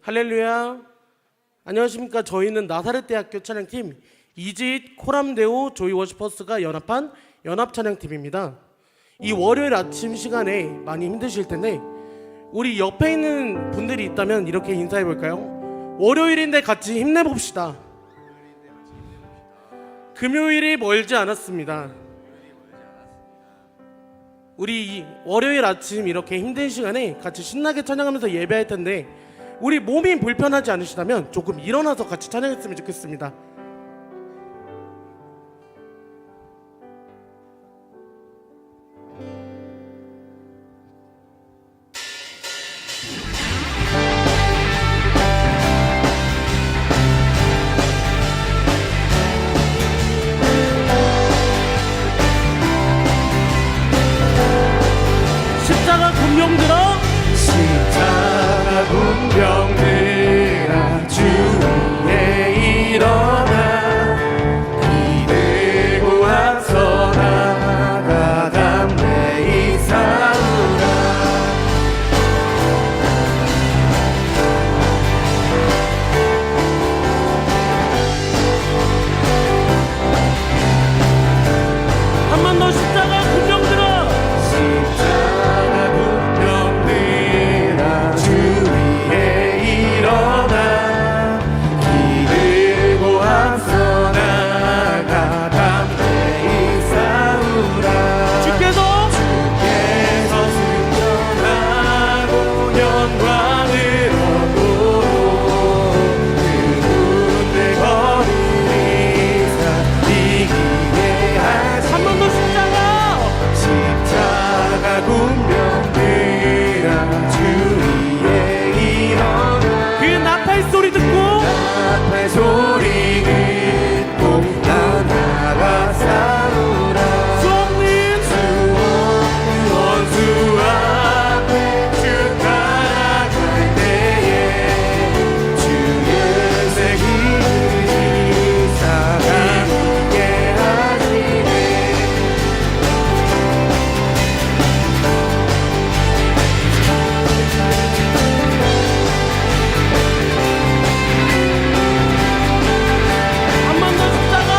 할렐루야. 안녕하십니까. 저희는 나사렛대학교 찬양팀 이지잇 코람데오 조이워시퍼스가 연합한 연합찬양팀입니다. 이 월요일 아침 시간에 많이 힘드실 텐데 우리 옆에 있는 분들이 있다면 이렇게 인사해 볼까요? 월요일인데 같이 힘내봅시다. 금요일이 멀지 않았습니다. 우리 월요일 아침 이렇게 힘든 시간에 같이 신나게 찬양하면서 예배할 텐데 우리 몸이 불편하지 않으시다면 조금 일어나서 같이 찬양했으면 좋겠습니다. 십자가 군병 들어 십자가 군병 들어 주 위에 일어나 기대고 앞서 나가 담대히 싸우라. 한 번 더 십자가 군병 들어 십자가 군병 들어 주 위에 일어나 기대고 앞서 나가 담대히 싸우라. 주께서 승천하고 영광을 얻고 그분의 거룩히 이기게 하시. 한 번 더 십자가 군병 들어 주 위에 일어나 그 나팔 소리 듣고 나팔 소리 듣고 나가 싸우라. 수 없는 원수 앞에 주 따라갈 때에 주의 색이 사랑하게 하시네. 한 번 더 십자가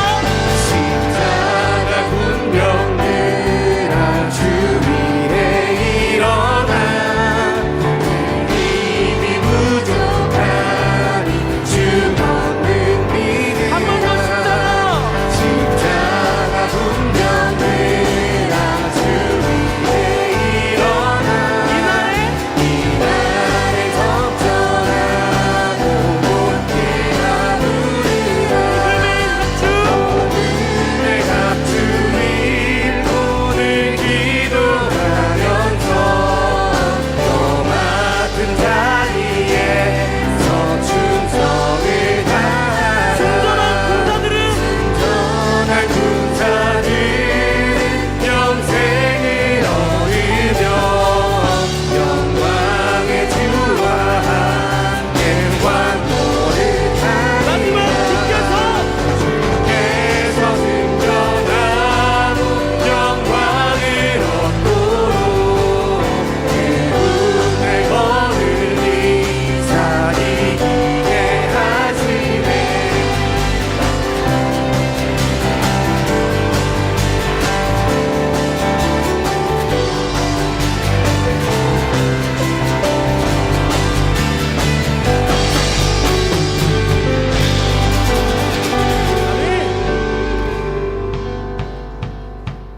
십자가 군병 들어 주 위에 일어나 힘이 부족하니 주 얻는 믿음. 한 번 더 십자가 군병 들어 주 위에 일어나 이날에 적절하고 못되나 누리라. 내 갑주일 오늘 기도하면서 또 맡은 자리에서 충성을 다하라. 순전한 군사들은 영생을 얻으며 영광의 주와 함께 왕노를 마지막 하리라. 주께서 승천하고 영광을 얻도록 그분의 거룩히 살이기게 하시네.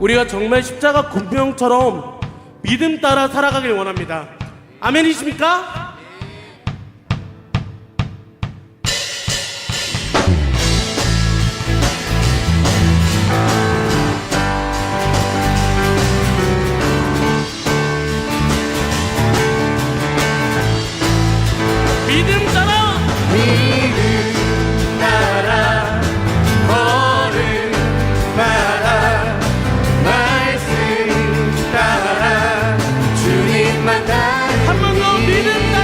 우리가 정말 십자가 군병처럼 믿음 따라 살아가길 원합니다. 아멘이십니까? 믿음 따라 믿음 따라 걸음마다 말씀 따라 주님만 따르니 한 번 더 믿음 따라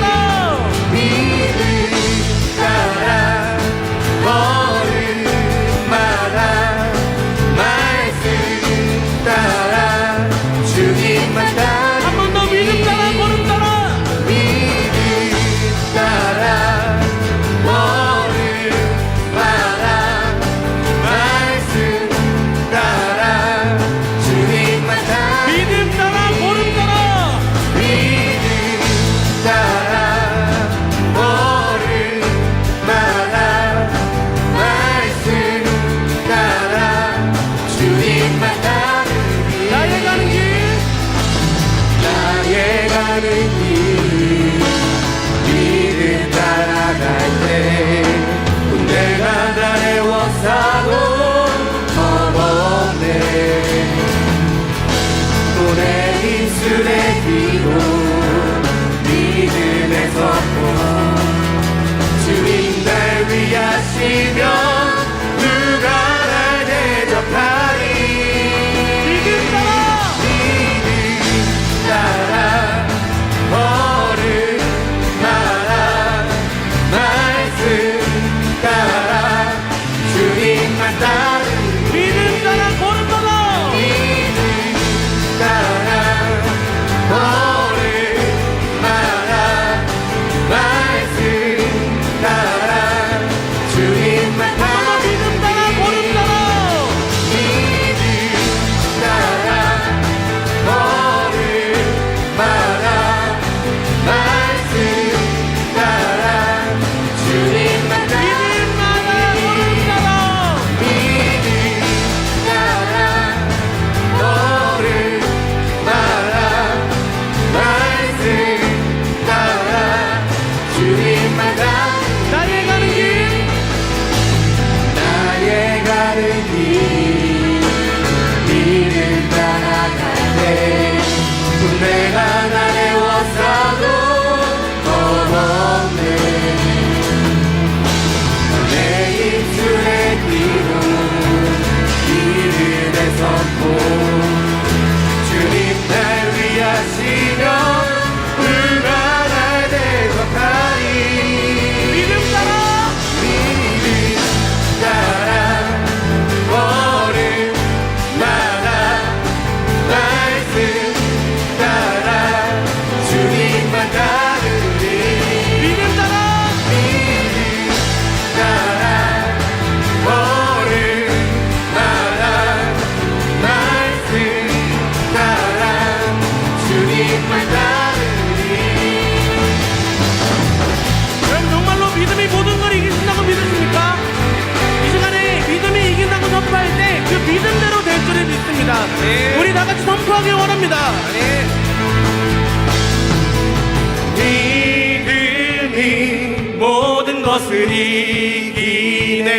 것을 이기네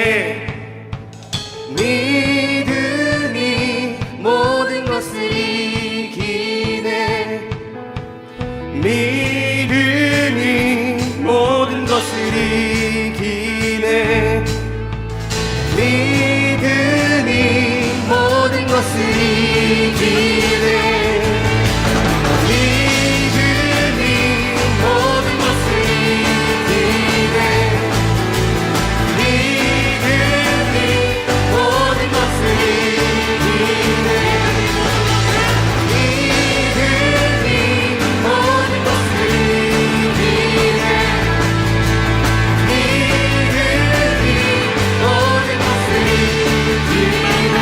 믿음이 모든 것을 이기네 믿음이 모든 것을 이기네 믿음이 모든 것을 이기네 믿음이 모든 것을 이기네 믿음이 모든 것을 이기네 믿음이 모든 것을 이기네 믿음이 모든 것을 이기네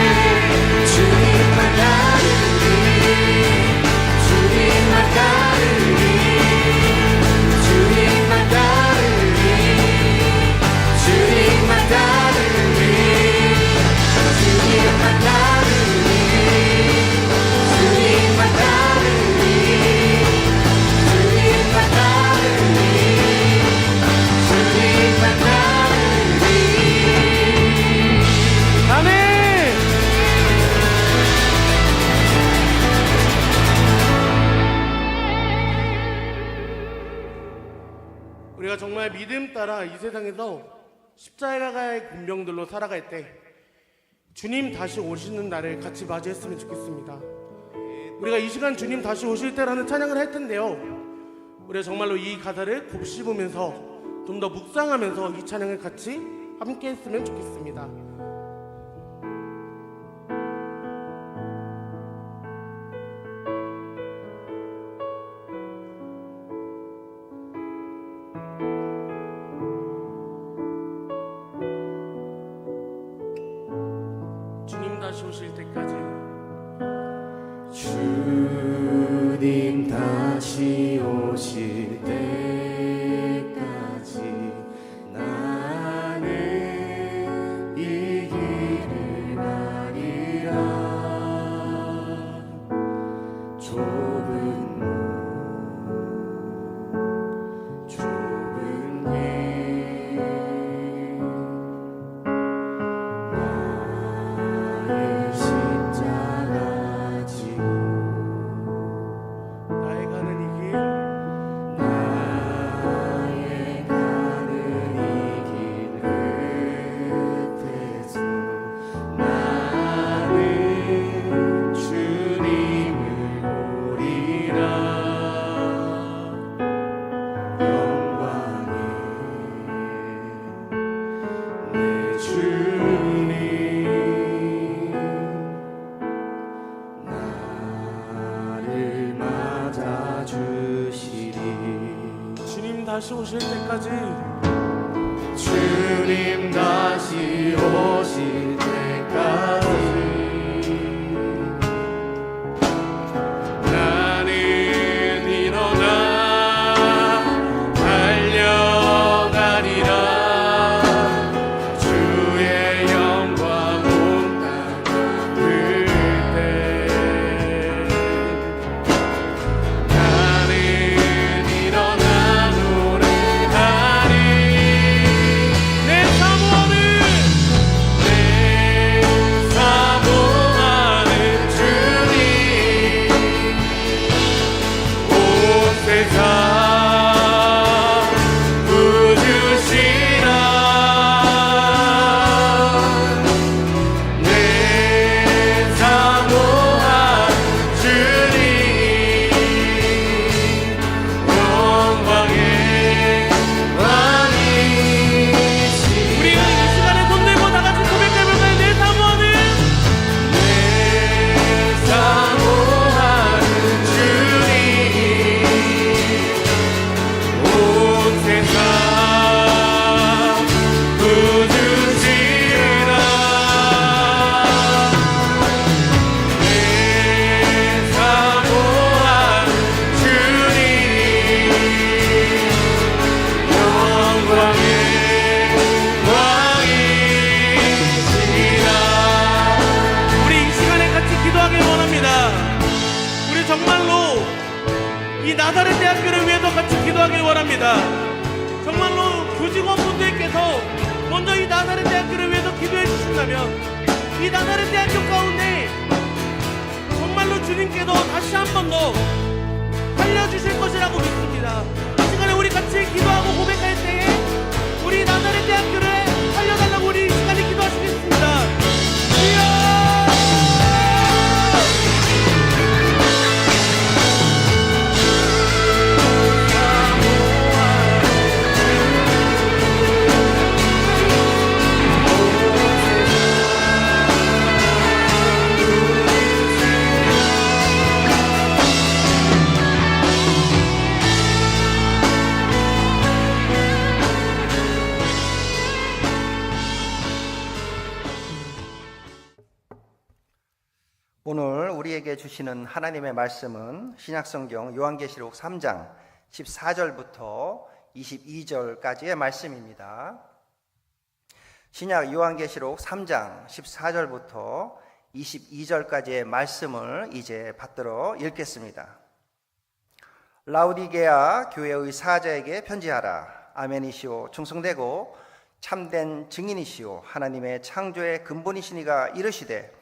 주님만 따르리 주님만 따르리 주님만 따르리 주님만 따르리 주님만 따르리 주님만 따르리 주님만 따르리 주님만 따르리 아멘. 우리가 정말 믿음 따라 이 세상에서 십자가의 군병들로 살아갈 때 주님 다시 오시는 날을 같이 맞이했으면 좋겠습니다. 우리가 이 시간 주님 다시 오실 때라는 찬양을 할 텐데요, 우리가 정말로 이 가사를 곱씹으면서 좀 더 묵상하면서 이 찬양을 같이 함께 했으면 좋겠습니다. 주님 다시 오실 때까지 주님 다시 오실 때까지 나는 이 길을 가리라 좁은 문 좁은 길 나의 십자가 지고 나의 가는 이 길 나의 가는 이 길 끝에서 나는 주님을 보리라 영광의 내 주님 나를 맞아주시리 주님 다시 오실 때까지 주님 다시 오실 때까지 나는 일어나 달려가리라 주의 영광 온땅 그때 나는 일어나 노래하리 내 사모하는 주님 온 세상 부주시라 내 사모한 주님 영광의 왕이시라 우리 이 시간에 손 들고 다 같이 고백해볼까요? 내 사모하는 내 사모하는 주님 온 세상 부주시라 내 사모하는 주님 영광의 왕이시라 우리 이 시간에 같이 기도하길 원합니다. 우리 정말로 이 나사렛 대학교를 위해서 같이 기도하길 원합니다. 정말로 교직원분들께서 먼저 이 나사렛 대학교를 위해서 기도해 주신다면 이 나사렛 대학교 가운데 정말로 주님께서 다시 한 번 더 살려주실 것이라고 믿습니다. 이 시간에 우리 같이 기도하고 고백할 때에 우리 나사렛 대학교를 살려달라고 우리 이 시간에 기도하시겠습니다. 주여! 오늘 우리에게 주시는 하나님의 말씀은 신약성경 요한계시록 3장 14절부터 22절까지의 말씀입니다. 신약 요한계시록 3장 14절부터 22절까지의 말씀을 이제 받들어 읽겠습니다. 라우디게아 교회의 사자에게 편지하라. 아멘이시오 충성되고 참된 증인이시오 하나님의 창조의 근본이시니가 이르시되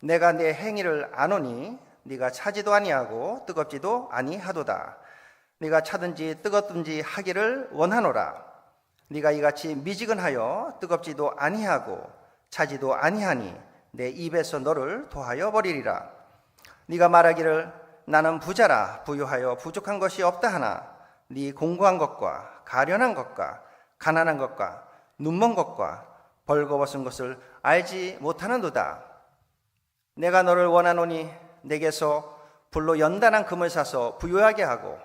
내가 내 행위를 아노니 네가 차지도 아니하고 뜨겁지도 아니하도다. 네가 차든지 뜨겁든지 하기를 원하노라. 네가 이같이 미지근하여 뜨겁지도 아니하고 차지도 아니하니 내 입에서 너를 토하여 버리리라. 네가 말하기를 나는 부자라 부유하여 부족한 것이 없다 하나 네 공고한 것과 가련한 것과 가난한 것과 눈먼 것과 벌거벗은 것을 알지 못하는도다. 내가 너를 원하노니 내게서 불로 연단한 금을 사서 부유하게 하고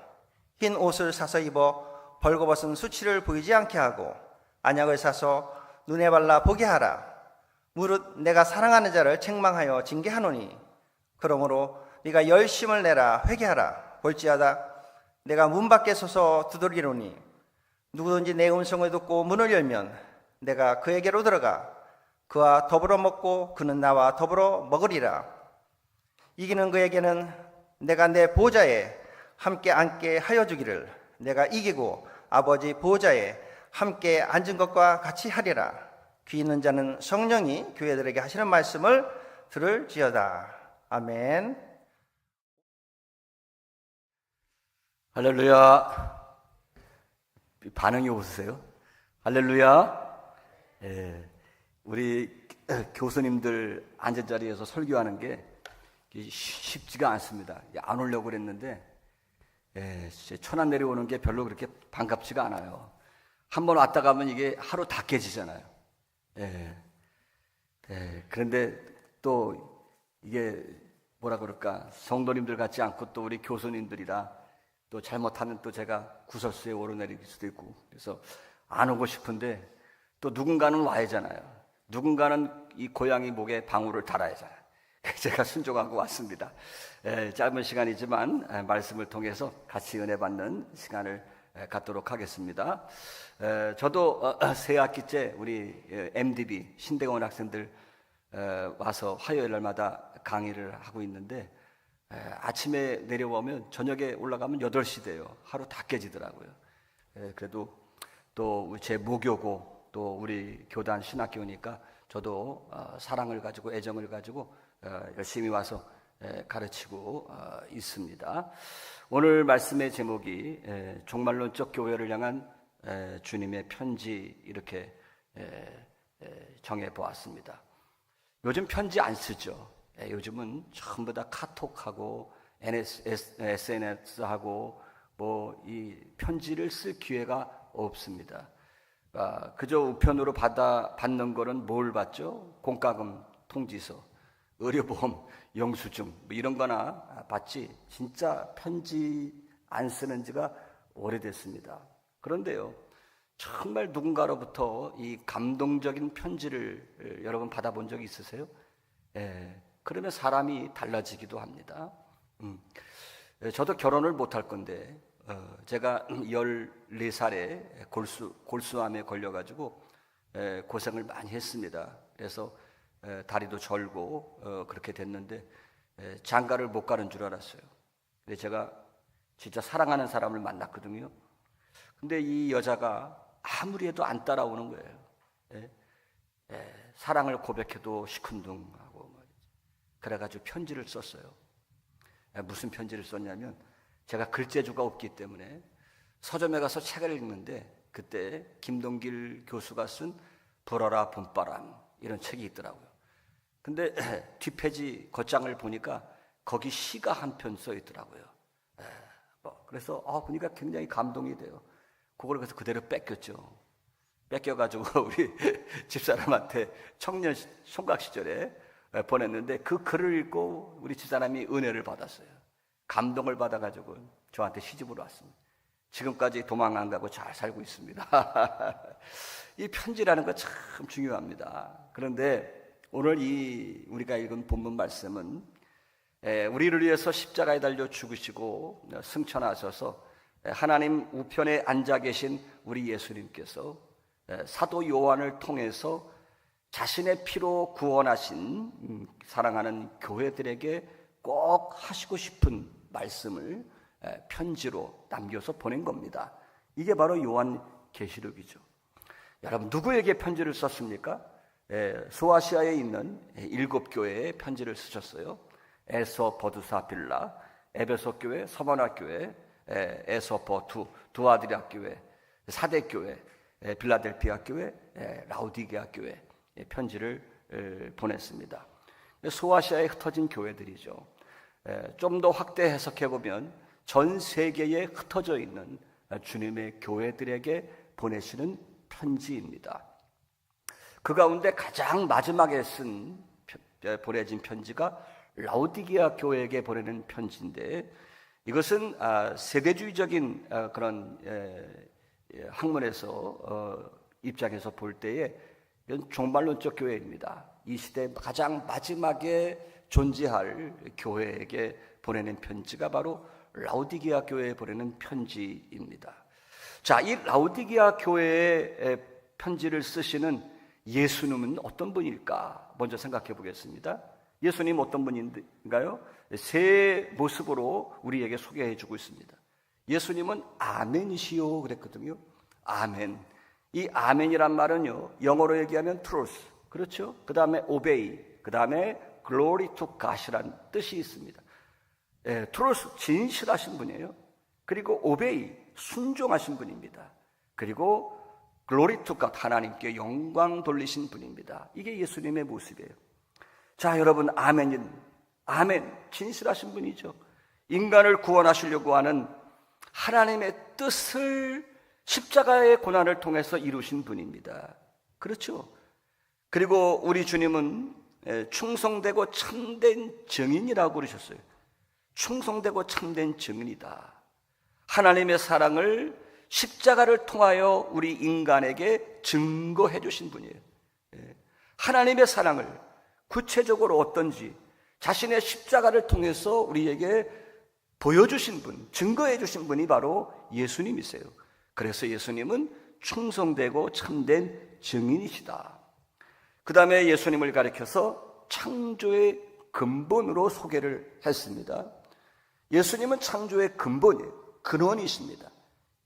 흰 옷을 사서 입어 벌거벗은 수치를 보이지 않게 하고 안약을 사서 눈에 발라 보게 하라. 무릇 내가 사랑하는 자를 책망하여 징계하노니 그러므로 네가 열심을 내라 회개하라. 볼지어다 내가 문 밖에 서서 두드리노니 누구든지 내 음성을 듣고 문을 열면 내가 그에게로 들어가 그와 더불어 먹고 그는 나와 더불어 먹으리라. 이기는 그에게는 내가 내 보좌에 함께 앉게 하여 주기를 내가 이기고 아버지 보좌에 함께 앉은 것과 같이 하리라. 귀 있는 자는 성령이 교회들에게 하시는 말씀을 들을지어다. 아멘. 할렐루야. 반응이 없으세요? 할렐루야. 예. 우리 교수님들 앉은 자리에서 설교하는 게 쉽지가 않습니다. 안 오려고 그랬는데 천안 내려오는 게 별로 그렇게 반갑지가 않아요. 한번 왔다 가면 이게 하루 다 깨지잖아요. 그런데 또 이게 뭐라 그럴까, 성도님들 같지 않고 또 우리 교수님들이라 또 잘못하면 또 제가 구설수에 오르내릴 수도 있고 그래서 안 오고 싶은데 또 누군가는 와야잖아요. 누군가는 이 고양이 목에 방울을 달아야잖아요. 제가 순종하고 왔습니다. 짧은 시간이지만 말씀을 통해서 같이 은혜 받는 시간을 갖도록 하겠습니다. 저도 새 학기째 우리 MDB 신대원 학생들 와서 화요일 날마다 강의를 하고 있는데 아침에 내려오면 저녁에 올라가면 8시 돼요. 하루 다 깨지더라고요. 그래도 또 제 모교고 또 우리 교단 신학교니까 저도 사랑을 가지고 애정을 가지고 열심히 와서 가르치고 있습니다. 오늘 말씀의 제목이 종말론적 교회를 향한 주님의 편지 이렇게 정해 보았습니다. 요즘 편지 안 쓰죠. 요즘은 전부 다 카톡하고 SNS하고 뭐 이 편지를 쓸 기회가 없습니다. 그저 우편으로 받는 거는 뭘 받죠? 공과금 통지서, 의료보험 영수증 뭐 이런 거나 받지 진짜 편지 안 쓰는 지가 오래됐습니다. 그런데요, 정말 누군가로부터 이 감동적인 편지를 여러분 받아본 적이 있으세요? 그러면 사람이 달라지기도 합니다. 저도 결혼을 못할 건데 제가 14살에 골수암에 걸려가지고 고생을 많이 했습니다. 그래서 다리도 절고 그렇게 됐는데 장가를 못 가는 줄 알았어요. 근데 제가 진짜 사랑하는 사람을 만났거든요. 근데 이 여자가 아무리 해도 안 따라오는 거예요. 사랑을 고백해도 시큰둥하고 말이죠. 그래가지고 편지를 썼어요. 무슨 편지를 썼냐면 제가 글재주가 없기 때문에 서점에 가서 책을 읽는데 그때 김동길 교수가 쓴 불어라 봄바람 이런 책이 있더라고요. 근데 뒷페이지 겉장을 보니까 거기 시가 한 편 써 있더라고요. 그래서 보니까 굉장히 감동이 돼요. 그걸 그래서 그대로 뺏겼죠. 뺏겨가지고 우리 집사람한테 청년 총각 시절에 보냈는데 그 글을 읽고 우리 집사람이 은혜를 받았어요. 감동을 받아가지고 저한테 시집으로 왔습니다. 지금까지 도망 안 가고 잘 살고 있습니다. 이 편지라는 거 참 중요합니다. 그런데 오늘 우리가 읽은 본문 말씀은 우리를 위해서 십자가에 달려 죽으시고 승천하셔서 하나님 우편에 앉아 계신 우리 예수님께서 사도 요한을 통해서 자신의 피로 구원하신 사랑하는 교회들에게 꼭 하시고 싶은 말씀을 편지로 남겨서 보낸 겁니다. 이게 바로 요한계시록이죠. 여러분 누구에게 편지를 썼습니까? 소아시아에 있는 7 교회에 편지를 쓰셨어요. 에서 버두사 빌라, 에베소 교회, 서머나 교회, 에서퍼 두아드리아 교회, 사대 교회, 빌라델피아 교회, 라우디게아 교회 편지를 보냈습니다. 소아시아에 흩어진 교회들이죠. 좀 더 확대 해석해 보면 전 세계에 흩어져 있는 주님의 교회들에게 보내시는 편지입니다. 그 가운데 가장 마지막에 보내진 편지가 라우디게아 교회에게 보내는 편지인데 이것은 세대주의적인 그런 학문에서 입장에서 볼 때에 이건 종말론적 교회입니다. 이 시대 가장 마지막에 존재할 교회에게 보내는 편지가 바로 라우디게아 교회에 보내는 편지입니다. 자, 이 라우디게아 교회에 편지를 쓰시는 예수님은 어떤 분일까? 먼저 생각해 보겠습니다. 예수님 어떤 분인가요? 세 모습으로 우리에게 소개해 주고 있습니다. 예수님은 아멘이시오 그랬거든요. 아멘. 이 아멘이란 말은요, 영어로 얘기하면 truth, 그렇죠? 그 다음에 obey, 그 다음에 glory to God이란 뜻이 있습니다. truth, 진실하신 분이에요. 그리고 obey, 순종하신 분입니다. 그리고 glory to God, 하나님께 영광 돌리신 분입니다. 이게 예수님의 모습이에요. 자, 여러분, 아멘, 진실하신 분이죠. 인간을 구원하시려고 하는 하나님의 뜻을 십자가의 고난을 통해서 이루신 분입니다. 그렇죠? 그리고 우리 주님은 충성되고 참된 증인이라고 그러셨어요. 충성되고 참된 증인이다. 하나님의 사랑을 십자가를 통하여 우리 인간에게 증거해 주신 분이에요. 하나님의 사랑을 구체적으로 어떤지 자신의 십자가를 통해서 우리에게 보여주신 분, 증거해 주신 분이 바로 예수님이세요. 그래서 예수님은 충성되고 참된 증인이시다. 그 다음에 예수님을 가리켜서 창조의 근본으로 소개를 했습니다. 예수님은 창조의 근본이에요. 근원이십니다.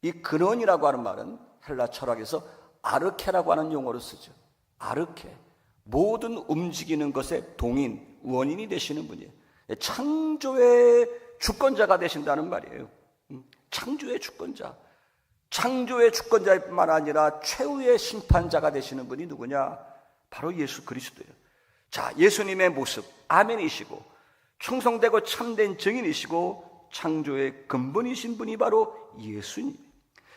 이 근원이라고 하는 말은 헬라 철학에서 아르케라고 하는 용어를 쓰죠. 아르케. 모든 움직이는 것의 동인, 원인이 되시는 분이에요. 창조의 주권자가 되신다는 말이에요. 창조의 주권자. 창조의 주권자뿐만 아니라 최후의 심판자가 되시는 분이 누구냐? 바로 예수 그리스도예요. 자, 예수님의 모습, 아멘이시고 충성되고 참된 증인이시고 창조의 근본이신 분이 바로 예수님.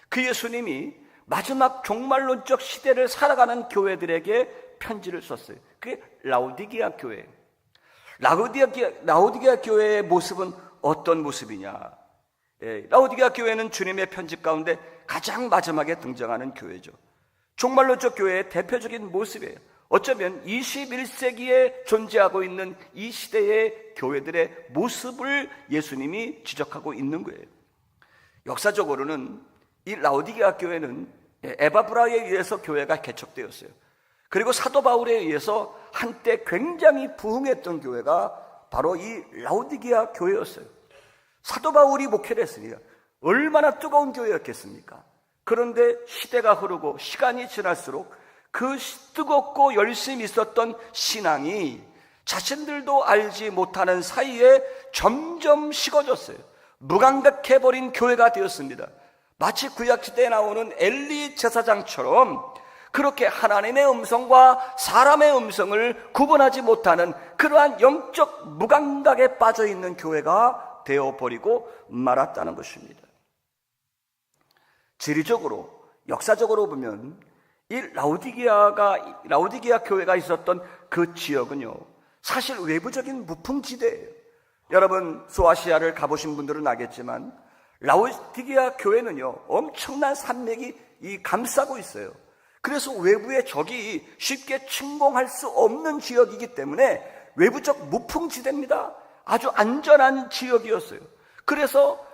그 예수님이 마지막 종말론적 시대를 살아가는 교회들에게 편지를 썼어요. 그게 라우디게아 교회예요. 라우디게아 교회의 모습은 어떤 모습이냐? 라우디게아 교회는 주님의 편지 가운데 가장 마지막에 등장하는 교회죠. 종말론적 교회의 대표적인 모습이에요. 어쩌면 21세기에 존재하고 있는 이 시대의 교회들의 모습을 예수님이 지적하고 있는 거예요. 역사적으로는 이 라우디게아 교회는 에바브라에 의해서 교회가 개척되었어요. 그리고 사도 바울에 의해서 한때 굉장히 부흥했던 교회가 바로 이 라우디게아 교회였어요. 사도 바울이 목회를 했으니까 얼마나 뜨거운 교회였겠습니까? 그런데 시대가 흐르고 시간이 지날수록 그 뜨겁고 열심히 있었던 신앙이 자신들도 알지 못하는 사이에 점점 식어졌어요. 무감각해버린 교회가 되었습니다. 마치 구약시대에 나오는 엘리 제사장처럼 그렇게 하나님의 음성과 사람의 음성을 구분하지 못하는 그러한 영적 무감각에 빠져있는 교회가 되어버리고 말았다는 것입니다. 지리적으로, 역사적으로 보면 이 라오디게아 교회가 있었던 그 지역은요, 사실 외부적인 무풍지대예요. 여러분 소아시아를 가보신 분들은 알겠지만 라오디게아 교회는요, 엄청난 산맥이 감싸고 있어요. 그래서 외부의 적이 쉽게 침공할 수 없는 지역이기 때문에 외부적 무풍지대입니다. 아주 안전한 지역이었어요. 그래서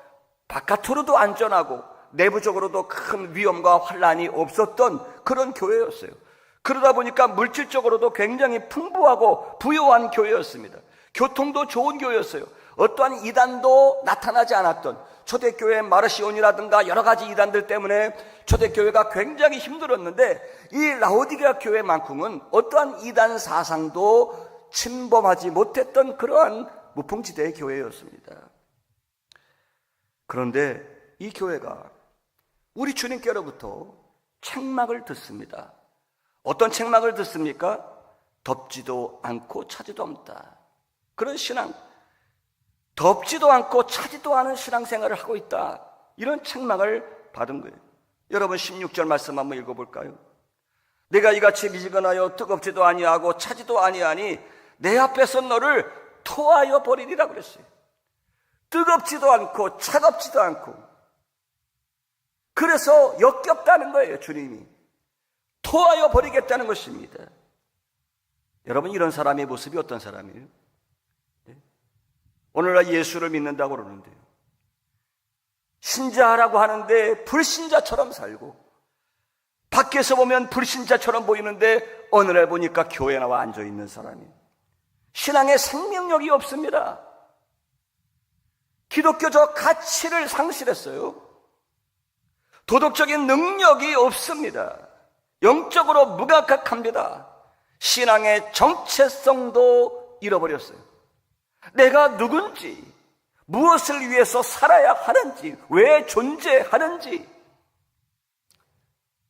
바깥으로도 안전하고 내부적으로도 큰 위험과 환란이 없었던 그런 교회였어요. 그러다 보니까 물질적으로도 굉장히 풍부하고 부유한 교회였습니다. 교통도 좋은 교회였어요. 어떠한 이단도 나타나지 않았던, 초대교회 마르시온이라든가 여러 가지 이단들 때문에 초대교회가 굉장히 힘들었는데 이 라오디게아 교회만큼은 어떠한 이단 사상도 침범하지 못했던 그러한 무풍지대의 교회였습니다. 그런데 이 교회가 우리 주님께로부터 책망을 듣습니다. 어떤 책망을 듣습니까? 덥지도 않고 차지도 않다. 그런 신앙, 덥지도 않고 차지도 않은 신앙생활을 하고 있다. 이런 책망을 받은 거예요. 여러분 16절 말씀 한번 읽어볼까요? 내가 이같이 미지근하여 뜨겁지도 아니하고 차지도 아니하니 내 앞에서 너를 토하여 버리리라 그랬어요. 뜨겁지도 않고 차갑지도 않고, 그래서 역겹다는 거예요. 주님이 토하여 버리겠다는 것입니다. 여러분 이런 사람의 모습이 어떤 사람이에요? 오늘날 예수를 믿는다고 그러는데요, 신자라고 하는데 불신자처럼 살고, 밖에서 보면 불신자처럼 보이는데 어느 날 보니까 교회 나와 앉아있는 사람이 신앙의 생명력이 없습니다. 기독교적 가치를 상실했어요. 도덕적인 능력이 없습니다. 영적으로 무감각합니다. 신앙의 정체성도 잃어버렸어요. 내가 누군지, 무엇을 위해서 살아야 하는지, 왜 존재하는지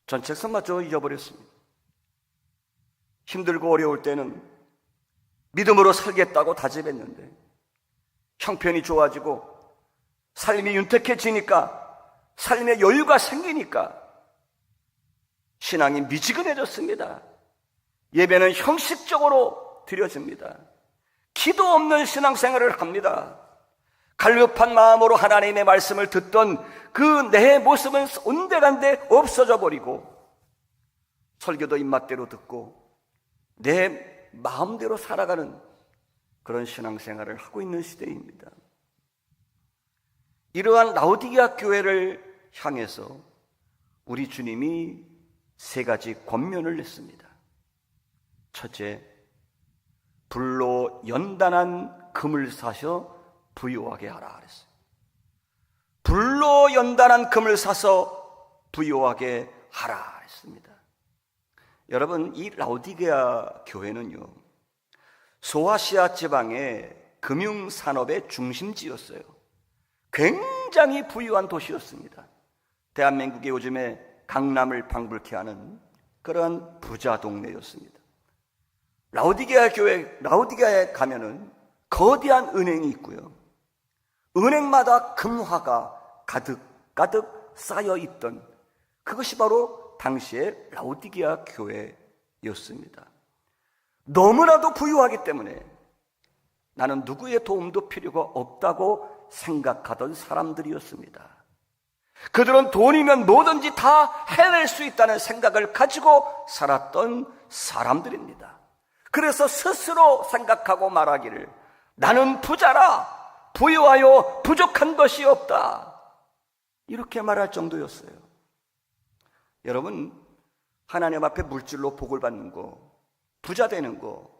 정체성마저 잊어버렸습니다. 힘들고 어려울 때는 믿음으로 살겠다고 다짐했는데 형편이 좋아지고 삶이 윤택해지니까, 삶의 여유가 생기니까 신앙이 미지근해졌습니다. 예배는 형식적으로 드려집니다. 기도 없는 신앙생활을 합니다. 갈급한 마음으로 하나님의 말씀을 듣던 그 내 모습은 온데간데 없어져 버리고, 설교도 입맛대로 듣고 내 마음대로 살아가는 그런 신앙생활을 하고 있는 시대입니다. 이러한 라오디게아 교회를 향해서 우리 주님이 세 가지 권면을 냈습니다. 첫째, 불로 연단한 금을 사서 부유하게 하라 그랬어요. 불로 연단한 금을 사서 부유하게 하라 했습니다. 여러분 이 라오디게아 교회는요, 소아시아 지방의 금융산업의 중심지였어요. 굉장히 부유한 도시였습니다. 대한민국의 요즘에 강남을 방불케 하는 그러한 부자 동네였습니다. 라오디게아에 가면은 거대한 은행이 있고요, 은행마다 금화가 가득 쌓여 있던 그것이 바로 당시의 라오디게아 교회였습니다. 너무나도 부유하기 때문에 나는 누구의 도움도 필요가 없다고 생각하던 사람들이었습니다. 그들은 돈이면 뭐든지 다 해낼 수 있다는 생각을 가지고 살았던 사람들입니다. 그래서 스스로 생각하고 말하기를 나는 부자라, 부유하여 부족한 것이 없다, 이렇게 말할 정도였어요. 여러분 하나님 앞에 물질로 복을 받는 거, 부자 되는 거,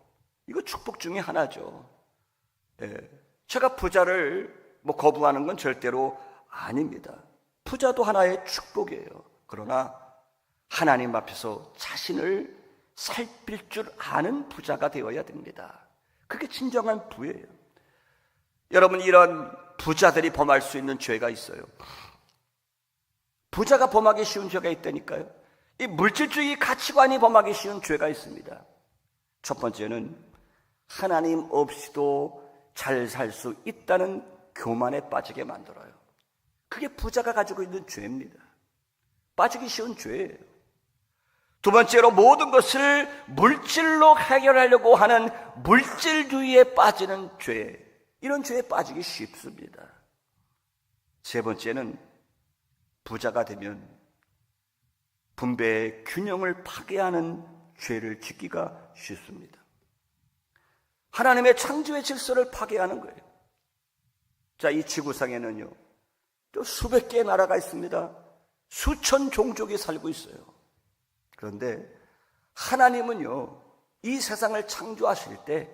이거 축복 중에 하나죠. 제가 부자를 거부하는 건 절대로 아닙니다. 부자도 하나의 축복이에요. 그러나 하나님 앞에서 자신을 살필 줄 아는 부자가 되어야 됩니다. 그게 진정한 부예요. 여러분, 이런 부자들이 범할 수 있는 죄가 있어요. 부자가 범하기 쉬운 죄가 있다니까요. 이 물질주의 가치관이 범하기 쉬운 죄가 있습니다. 첫 번째는 하나님 없이도 잘 살 수 있다는 교만에 빠지게 만들어요. 그게 부자가 가지고 있는 죄입니다. 빠지기 쉬운 죄예요. 두 번째로 모든 것을 물질로 해결하려고 하는 물질주의에 빠지는 죄, 이런 죄에 빠지기 쉽습니다. 세 번째는 부자가 되면 분배의 균형을 파괴하는 죄를 짓기가 쉽습니다. 하나님의 창조의 질서를 파괴하는 거예요. 자, 이 지구상에는요, 또 수백 개의 나라가 있습니다. 수천 종족이 살고 있어요. 그런데 하나님은요, 이 세상을 창조하실 때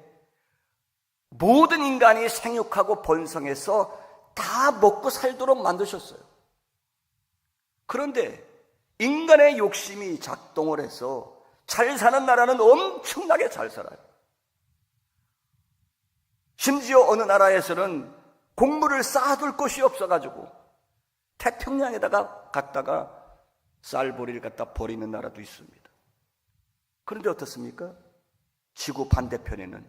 모든 인간이 생육하고 번성해서 다 먹고 살도록 만드셨어요. 그런데 인간의 욕심이 작동을 해서 잘 사는 나라는 엄청나게 잘 살아요. 심지어 어느 나라에서는 곡물을 쌓아둘 곳이 없어가지고 태평양에다가 갖다가 쌀보리를 갖다 버리는 나라도 있습니다. 그런데 어떻습니까? 지구 반대편에는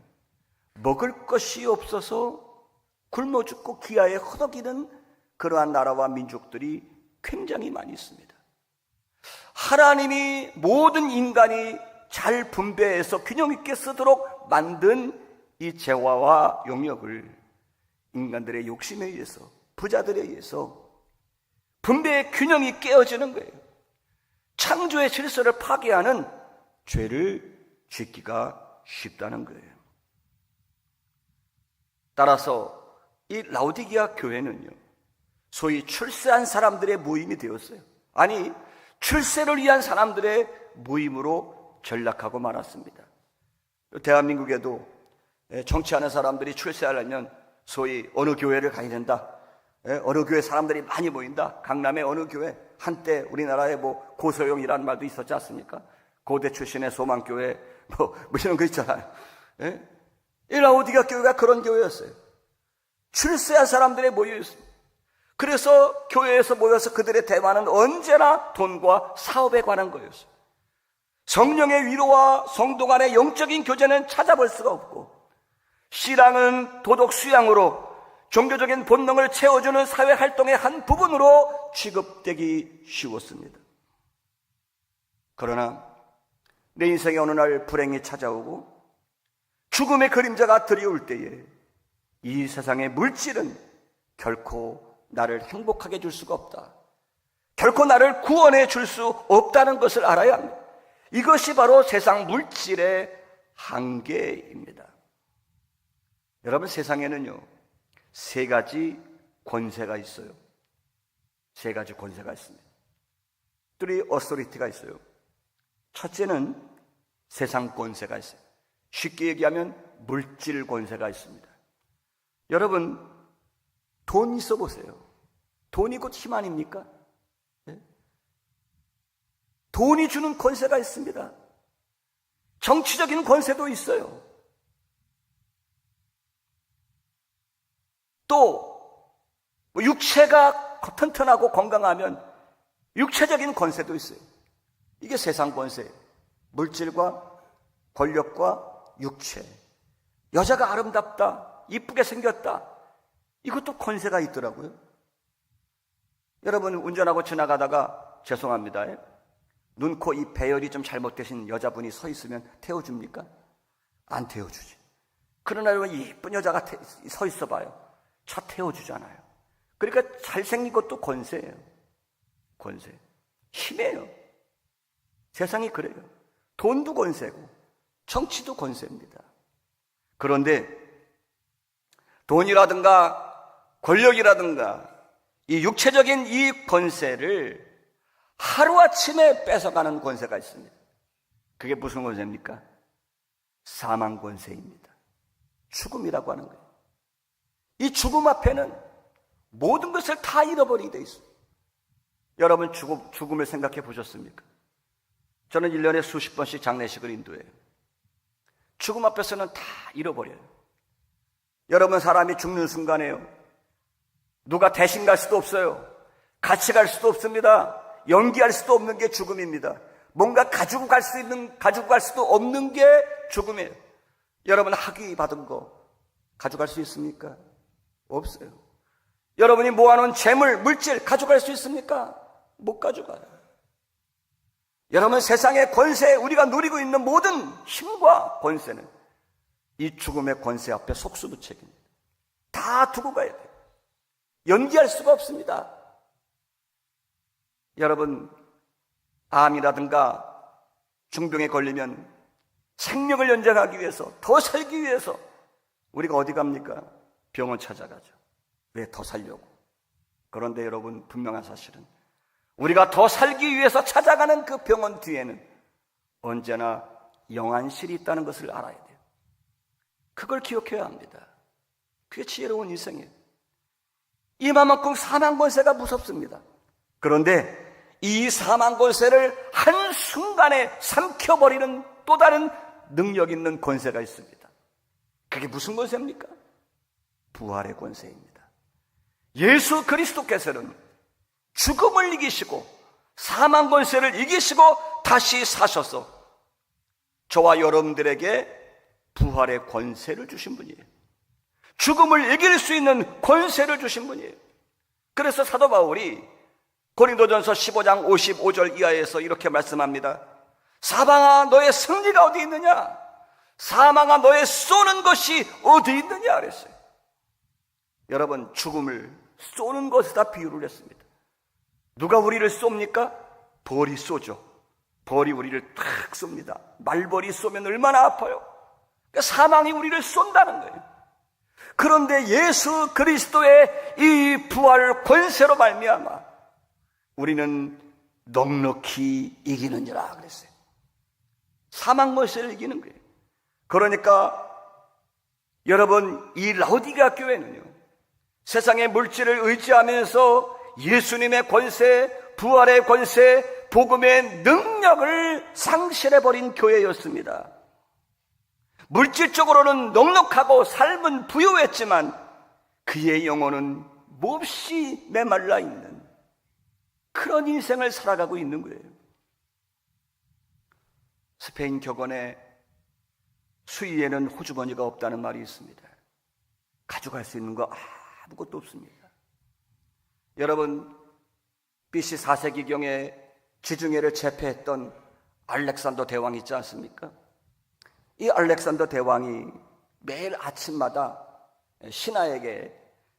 먹을 것이 없어서 굶어 죽고 기아에 허덕이는 그러한 나라와 민족들이 굉장히 많이 있습니다. 하나님이 모든 인간이 잘 분배해서 균형 있게 쓰도록 만든 이 재화와 영역을 인간들의 욕심에 의해서, 부자들에 의해서 분배의 균형이 깨어지는 거예요. 창조의 질서를 파괴하는 죄를 짓기가 쉽다는 거예요. 따라서 이 라오디게아 교회는요, 소위 출세한 사람들의 모임이 되었어요. 아니, 출세를 위한 사람들의 모임으로 전락하고 말았습니다. 대한민국에도 정치하는 사람들이 출세하려면 소위 어느 교회를 가야 된다, 어느 교회 사람들이 많이 모인다, 강남의 어느 교회, 한때 우리나라에 뭐 고소영이라는 말도 있었지 않습니까? 고대 출신의 소망교회 뭐 이런 거 있잖아요. 이 라오디게아 교회가 그런 교회였어요. 출세한 사람들이 모여있습니다. 그래서 교회에서 모여서 그들의 대화는 언제나 돈과 사업에 관한 거였어요. 성령의 위로와 성도 간의 영적인 교제는 찾아볼 수가 없고, 신앙은 도덕 수양으로 종교적인 본능을 채워주는 사회활동의 한 부분으로 취급되기 쉬웠습니다. 그러나 내 인생에 어느 날 불행이 찾아오고 죽음의 그림자가 들이올 때에 이 세상의 물질은 결코 나를 행복하게 해줄 수가 없다, 결코 나를 구원해 줄 수 없다는 것을 알아야 합니다. 이것이 바로 세상 물질의 한계입니다. 여러분, 세상에는요, 세 가지 권세가 있어요. 세 가지 권세가 있습니다. Three authority가 있어요. 첫째는 세상 권세가 있어요. 쉽게 얘기하면 물질 권세가 있습니다. 여러분, 돈 있어 보세요. 돈이 곧 힘 아닙니까? 네? 돈이 주는 권세가 있습니다. 정치적인 권세도 있어요. 또 육체가 튼튼하고 건강하면 육체적인 권세도 있어요. 이게 세상 권세, 물질과 권력과 육체. 여자가 아름답다, 이쁘게 생겼다, 이것도 권세가 있더라고요. 여러분, 운전하고 지나가다가 죄송합니다, 눈, 코, 입 배열이 좀 잘못되신 여자분이 서 있으면 태워줍니까? 안 태워주지. 그러나 여러분, 이쁜 여자가 서 있어 봐요. 차 태워주잖아요. 그러니까 잘생긴 것도 권세예요. 권세. 힘이에요. 세상이 그래요. 돈도 권세고 정치도 권세입니다. 그런데 돈이라든가 권력이라든가 이 육체적인 이 권세를 하루아침에 뺏어가는 권세가 있습니다. 그게 무슨 권세입니까? 사망 권세입니다. 죽음이라고 하는 거예요. 이 죽음 앞에는 모든 것을 다 잃어버리게 돼 있어요. 여러분, 죽음을 생각해 보셨습니까? 저는 1년에 수십 번씩 장례식을 인도해요. 죽음 앞에서는 다 잃어버려요. 여러분, 사람이 죽는 순간에요, 누가 대신 갈 수도 없어요. 같이 갈 수도 없습니다. 연기할 수도 없는 게 죽음입니다. 뭔가 가지고 갈 수도 없는 게 죽음이에요. 여러분, 학위 받은 거 가져갈 수 있습니까? 없어요. 여러분이 모아놓은 재물, 물질 가져갈 수 있습니까? 못 가져가요. 여러분, 세상의 권세, 우리가 누리고 있는 모든 힘과 권세는 이 죽음의 권세 앞에 속수무책입니다. 다 두고 가야 돼요. 연기할 수가 없습니다. 여러분, 암이라든가 중병에 걸리면 생명을 연장하기 위해서, 더 살기 위해서 우리가 어디 갑니까? 병원 찾아가죠. 왜? 더 살려고. 그런데 여러분, 분명한 사실은 우리가 더 살기 위해서 찾아가는 그 병원 뒤에는 언제나 영안실이 있다는 것을 알아야 돼요. 그걸 기억해야 합니다. 그게 지혜로운 인생이에요. 이만큼 사망권세가 무섭습니다. 그런데 이 사망권세를 한순간에 삼켜버리는 또 다른 능력 있는 권세가 있습니다. 그게 무슨 권세입니까? 부활의 권세입니다. 예수 그리스도께서는 죽음을 이기시고 사망권세를 이기시고 다시 사셔서 저와 여러분들에게 부활의 권세를 주신 분이에요. 죽음을 이길 수 있는 권세를 주신 분이에요. 그래서 사도 바울이 고린도전서 15장 55절 이하에서 이렇게 말씀합니다. 사방아, 너의 승리가 어디 있느냐? 사망아, 너의 쏘는 것이 어디 있느냐? 그랬어요. 여러분, 죽음을 쏘는 것에다 비유를 했습니다. 누가 우리를 쏩니까? 벌이 쏘죠. 벌이 우리를 탁 쏩니다. 말벌이 쏘면 얼마나 아파요. 그러니까 사망이 우리를 쏜다는 거예요. 그런데 예수 그리스도의 이 부활 권세로 말미암아 우리는 넉넉히 이기느니라 그랬어요. 사망 권세를 이기는 거예요. 그러니까 여러분, 이 라오디게아 교회는요, 세상의 물질을 의지하면서 예수님의 권세, 부활의 권세, 복음의 능력을 상실해버린 교회였습니다. 물질적으로는 넉넉하고 삶은 부유했지만 그의 영혼은 몹시 메말라 있는 그런 인생을 살아가고 있는 거예요. 스페인 격언에 수위에는 호주머니가 없다는 말이 있습니다. 가져갈 수 있는 거 아무것도 없습니다. 여러분, BC 4세기경에 지중해를 제패했던 알렉산더 대왕이 있지 않습니까? 이 알렉산더 대왕이 매일 아침마다 신하에게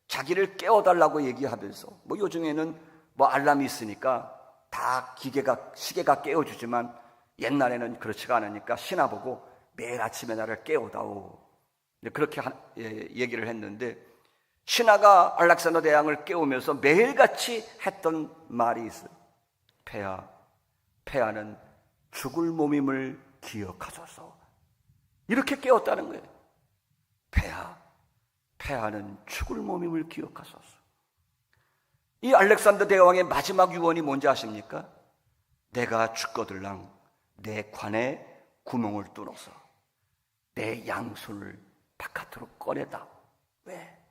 자기를 깨워달라고 얘기하면서, 요즘에는 알람이 있으니까 다 시계가 깨워주지만 옛날에는 그렇지가 않으니까 신하 보고 매일 아침에 나를 깨워다오, 그렇게 얘기를 했는데, 신하가 알렉산더 대왕을 깨우면서 매일같이 했던 말이 있어요. 폐하는 죽을 몸임을 기억하소서. 이렇게 깨웠다는 거예요. 폐하는 죽을 몸임을 기억하소서. 이 알렉산더 대왕의 마지막 유언이 뭔지 아십니까? 내가 죽거들랑 내 관에 구멍을 뚫어서 내 양손을 바깥으로 꺼내다오. 왜?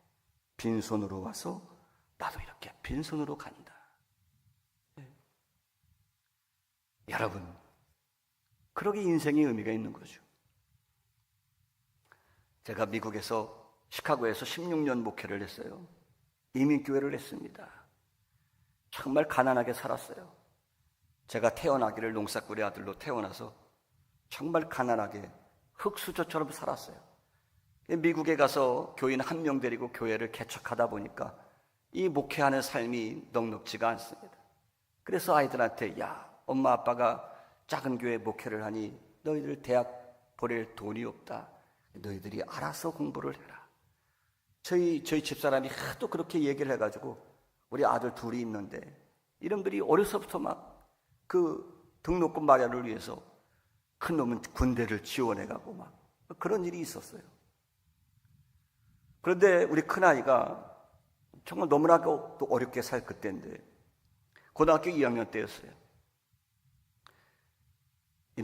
빈손으로 와서 나도 이렇게 빈손으로 간다. 네. 여러분, 그러기 인생의 의미가 있는 거죠. 제가 미국에서 시카고에서 16년 목회를 했어요. 이민교회를 했습니다. 정말 가난하게 살았어요. 제가 태어나기를 농사꾼의 아들로 태어나서 정말 가난하게 흙수저처럼 살았어요. 미국에 가서 교인 한 명 데리고 교회를 개척하다 보니까 이 목회하는 삶이 넉넉지가 않습니다. 그래서 아이들한테, 야, 엄마 아빠가 작은 교회 목회를 하니 너희들 대학 보낼 돈이 없다. 너희들이 알아서 공부를 해라. 저희 집사람이 하도 그렇게 얘기를 해가지고 우리 아들 둘이 있는데 이름들이 어려서부터 막 그 등록금 마련을 위해서 큰 놈은 군대를 지원해가고 막 그런 일이 있었어요. 그런데 우리 큰아이가 정말 너무나도 또 어렵게 살 그때인데 고등학교 2학년 때였어요.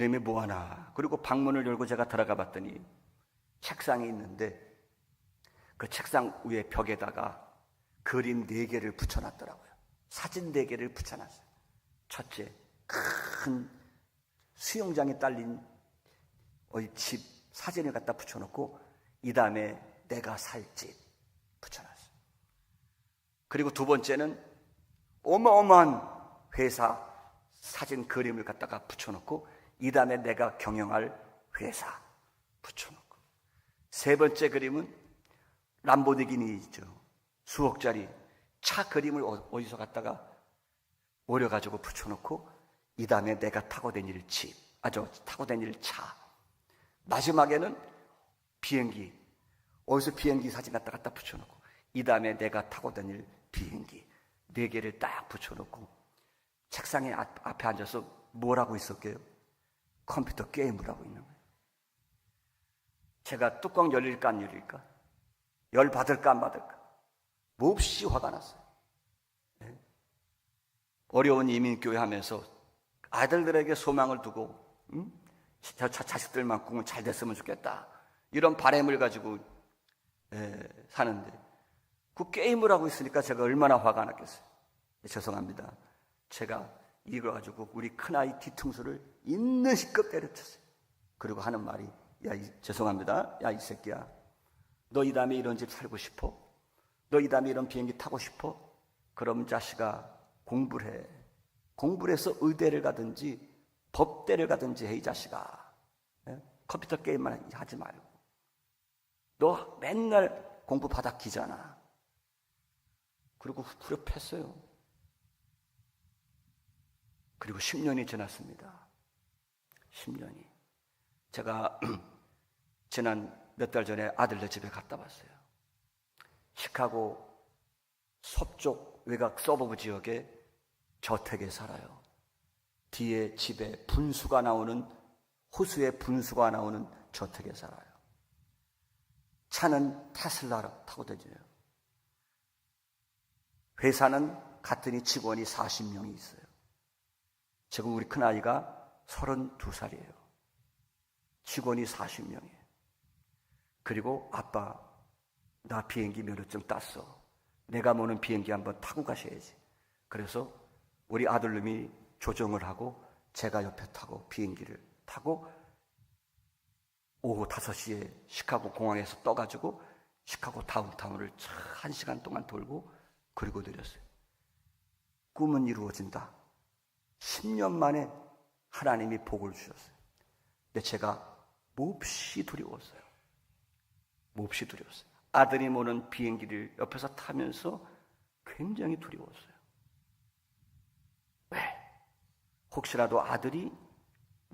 이놈이 뭐하나. 그리고 방문을 열고 제가 들어가 봤더니 책상이 있는데 그 책상 위에 벽에다가 그림 4개를 붙여놨더라고요. 사진 4개를 붙여놨어요. 첫째, 큰 수영장에 딸린 집 사진을 갖다 붙여놓고 이 다음에 내가 살 집 붙여놨어요. 그리고 두 번째는 어마어마한 회사 사진 그림을 갖다가 붙여놓고 이 다음에 내가 경영할 회사 붙여놓고, 세 번째 그림은 람보르기니죠. 수억짜리 차 그림을 어디서 갖다가 오려가지고 붙여놓고 이 다음에 내가 타고 다닐 집, 타고 다닐 차. 마지막에는 비행기, 어디서 비행기 사진 갖다 붙여놓고 이 다음에 내가 타고 다닐 비행기 4개를 딱 붙여놓고 책상에 앞에 앉아서 뭘 하고 있었게요? 컴퓨터 게임을 하고 있는 거예요. 제가 뚜껑 열릴까 안 열릴까? 열 받을까 안 받을까? 몹시 화가 났어요. 네? 어려운 이민교회 하면서 아들들에게 소망을 두고 자식들만큼은 잘 됐으면 좋겠다, 이런 바람을 가지고 사는데 그 게임을 하고 있으니까 제가 얼마나 화가 났겠어요. 죄송합니다. 제가 이걸 가지고 우리 큰아이 뒤통수를 있는 힘껏 때려쳤어요. 그리고 하는 말이, 죄송합니다. 야, 이 새끼야, 너 이 다음에 이런 집 살고 싶어? 너 이 다음에 이런 비행기 타고 싶어? 그럼 자식아, 공부를 해. 공부를 해서 의대를 가든지 법대를 가든지 해, 이 자식아. 컴퓨터 게임만 하지 말고. 너 맨날 공부 바닥기잖아. 그리고 후려 팼어요. 그리고 10년이 지났습니다. 10년이. 제가 지난 몇 달 전에 아들네 집에 갔다 왔어요. 시카고 서쪽 외곽 서버브 지역에 저택에 살아요. 뒤에 집에 분수가 나오는, 호수에 분수가 나오는 저택에 살아요. 차는 테슬라로 타고 다녀요. 회사는 갔더니 직원이 40명이 있어요. 지금 우리 큰아이가 32살이에요. 직원이 40명이에요. 그리고 아빠, 나 비행기 면허증 땄어. 내가 모는 비행기 한번 타고 가셔야지. 그래서 우리 아들놈이 조정을 하고 제가 옆에 타고 비행기를 타고 오후 5시에 시카고 공항에서 떠가지고 시카고 다운타운을 1시간 동안 돌고 그리고 내렸어요. 꿈은 이루어진다. 10년 만에 하나님이 복을 주셨어요. 근데 제가 몹시 두려웠어요. 몹시 두려웠어요. 아들이 모는 비행기를 옆에서 타면서 굉장히 두려웠어요. 왜? 혹시라도 아들이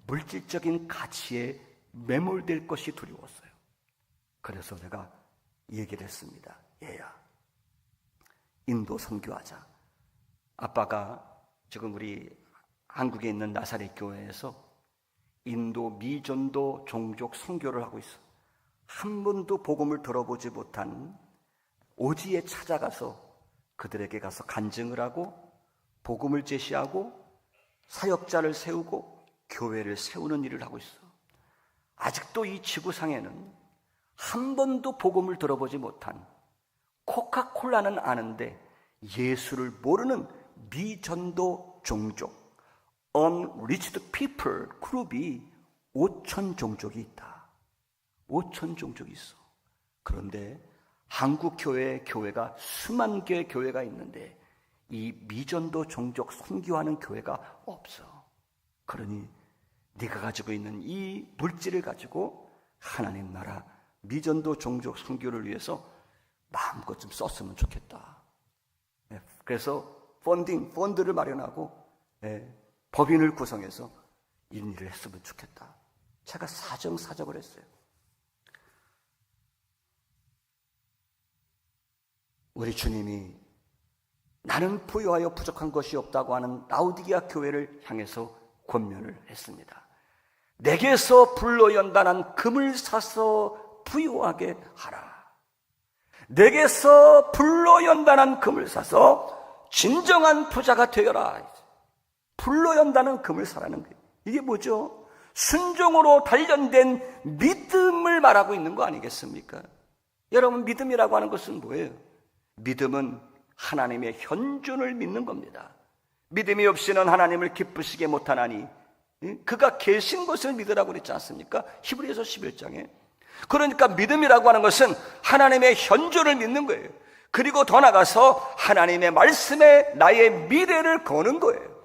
물질적인 가치에 매몰될 것이 두려웠어요. 그래서 내가 얘기를 했습니다. 얘야, 인도 선교하자. 아빠가 지금 우리 한국에 있는 나사렛 교회에서 인도 미전도 종족 선교를 하고 있어. 한 번도 복음을 들어보지 못한 오지에 찾아가서 그들에게 가서 간증을 하고 복음을 제시하고 사역자를 세우고 교회를 세우는 일을 하고 있어. 아직도 이 지구상에는 한 번도 복음을 들어보지 못한, 코카콜라는 아는데 예수를 모르는 미전도 종족, unreached people 그룹이 5천 종족이 있다. 5천 종족이 있어. 그런데 한국 교회가 수만 개의 교회가 있는데 이 미전도 종족 선교하는 교회가 없어. 그러니 네가 가지고 있는 이 물질을 가지고 하나님 나라 미전도 종족 선교를 위해서 마음껏 좀 썼으면 좋겠다. 그래서 펀드를 마련하고 법인을 구성해서 이런 일을 했으면 좋겠다. 제가 사정사정을 했어요. 우리 주님이 나는 부유하여 부족한 것이 없다고 하는 라우디게아 교회를 향해서 권면을 했습니다. 내게서 불로 연단한 금을 사서 부유하게 하라. 내게서 불로 연단한 금을 사서 진정한 부자가 되어라. 불로 연단한 금을 사라는 거예요. 이게 뭐죠? 순종으로 단련된 믿음을 말하고 있는 거 아니겠습니까? 여러분, 믿음이라고 하는 것은 뭐예요? 믿음은 하나님의 현존을 믿는 겁니다. 믿음이 없이는 하나님을 기쁘시게 못하나니 그가 계신 것을 믿으라고 그랬지 않습니까? 히브리서 11장에. 그러니까 믿음이라고 하는 것은 하나님의 현존을 믿는 거예요. 그리고 더 나가서 하나님의 말씀에 나의 미래를 거는 거예요.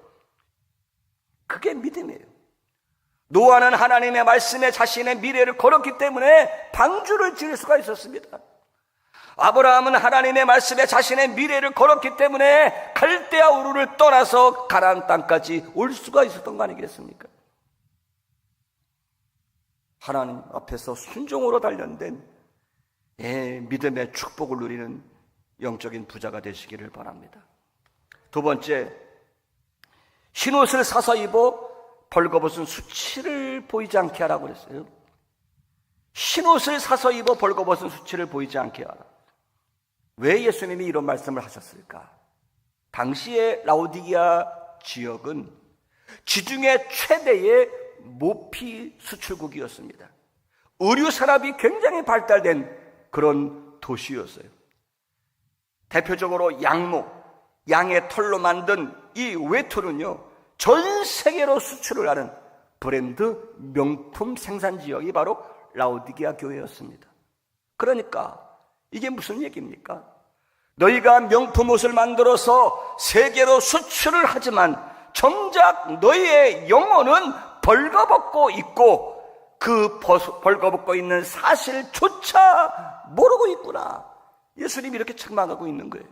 그게 믿음이에요. 노아는 하나님의 말씀에 자신의 미래를 걸었기 때문에 방주를 지을 수가 있었습니다. 아브라함은 하나님의 말씀에 자신의 미래를 걸었기 때문에 갈대아 우르를 떠나서 가나안 땅까지 올 수가 있었던 거 아니겠습니까? 하나님 앞에서 순종으로 단련된 믿음의 축복을 누리는 영적인 부자가 되시기를 바랍니다. 두 번째, 흰옷을 사서 입어 벌거벗은 수치를 보이지 않게 하라고 그랬어요. 흰옷을 사서 입어 벌거벗은 수치를 보이지 않게 하라. 왜 예수님이 이런 말씀을 하셨을까? 당시의 라오디게아 지역은 지중해 최대의 모피 수출국이었습니다. 의류 산업이 굉장히 발달된 그런 도시였어요. 대표적으로 양의 털로 만든 이 외투는요, 전 세계로 수출을 하는 브랜드 명품 생산 지역이 바로 라오디게아 교회였습니다. 그러니까 이게 무슨 얘기입니까? 너희가 명품 옷을 만들어서 세계로 수출을 하지만 정작 너희의 영혼은 벌거벗고 있고 그 벌거벗고 있는 사실조차 모르고 있구나. 예수님이 이렇게 책망하고 있는 거예요.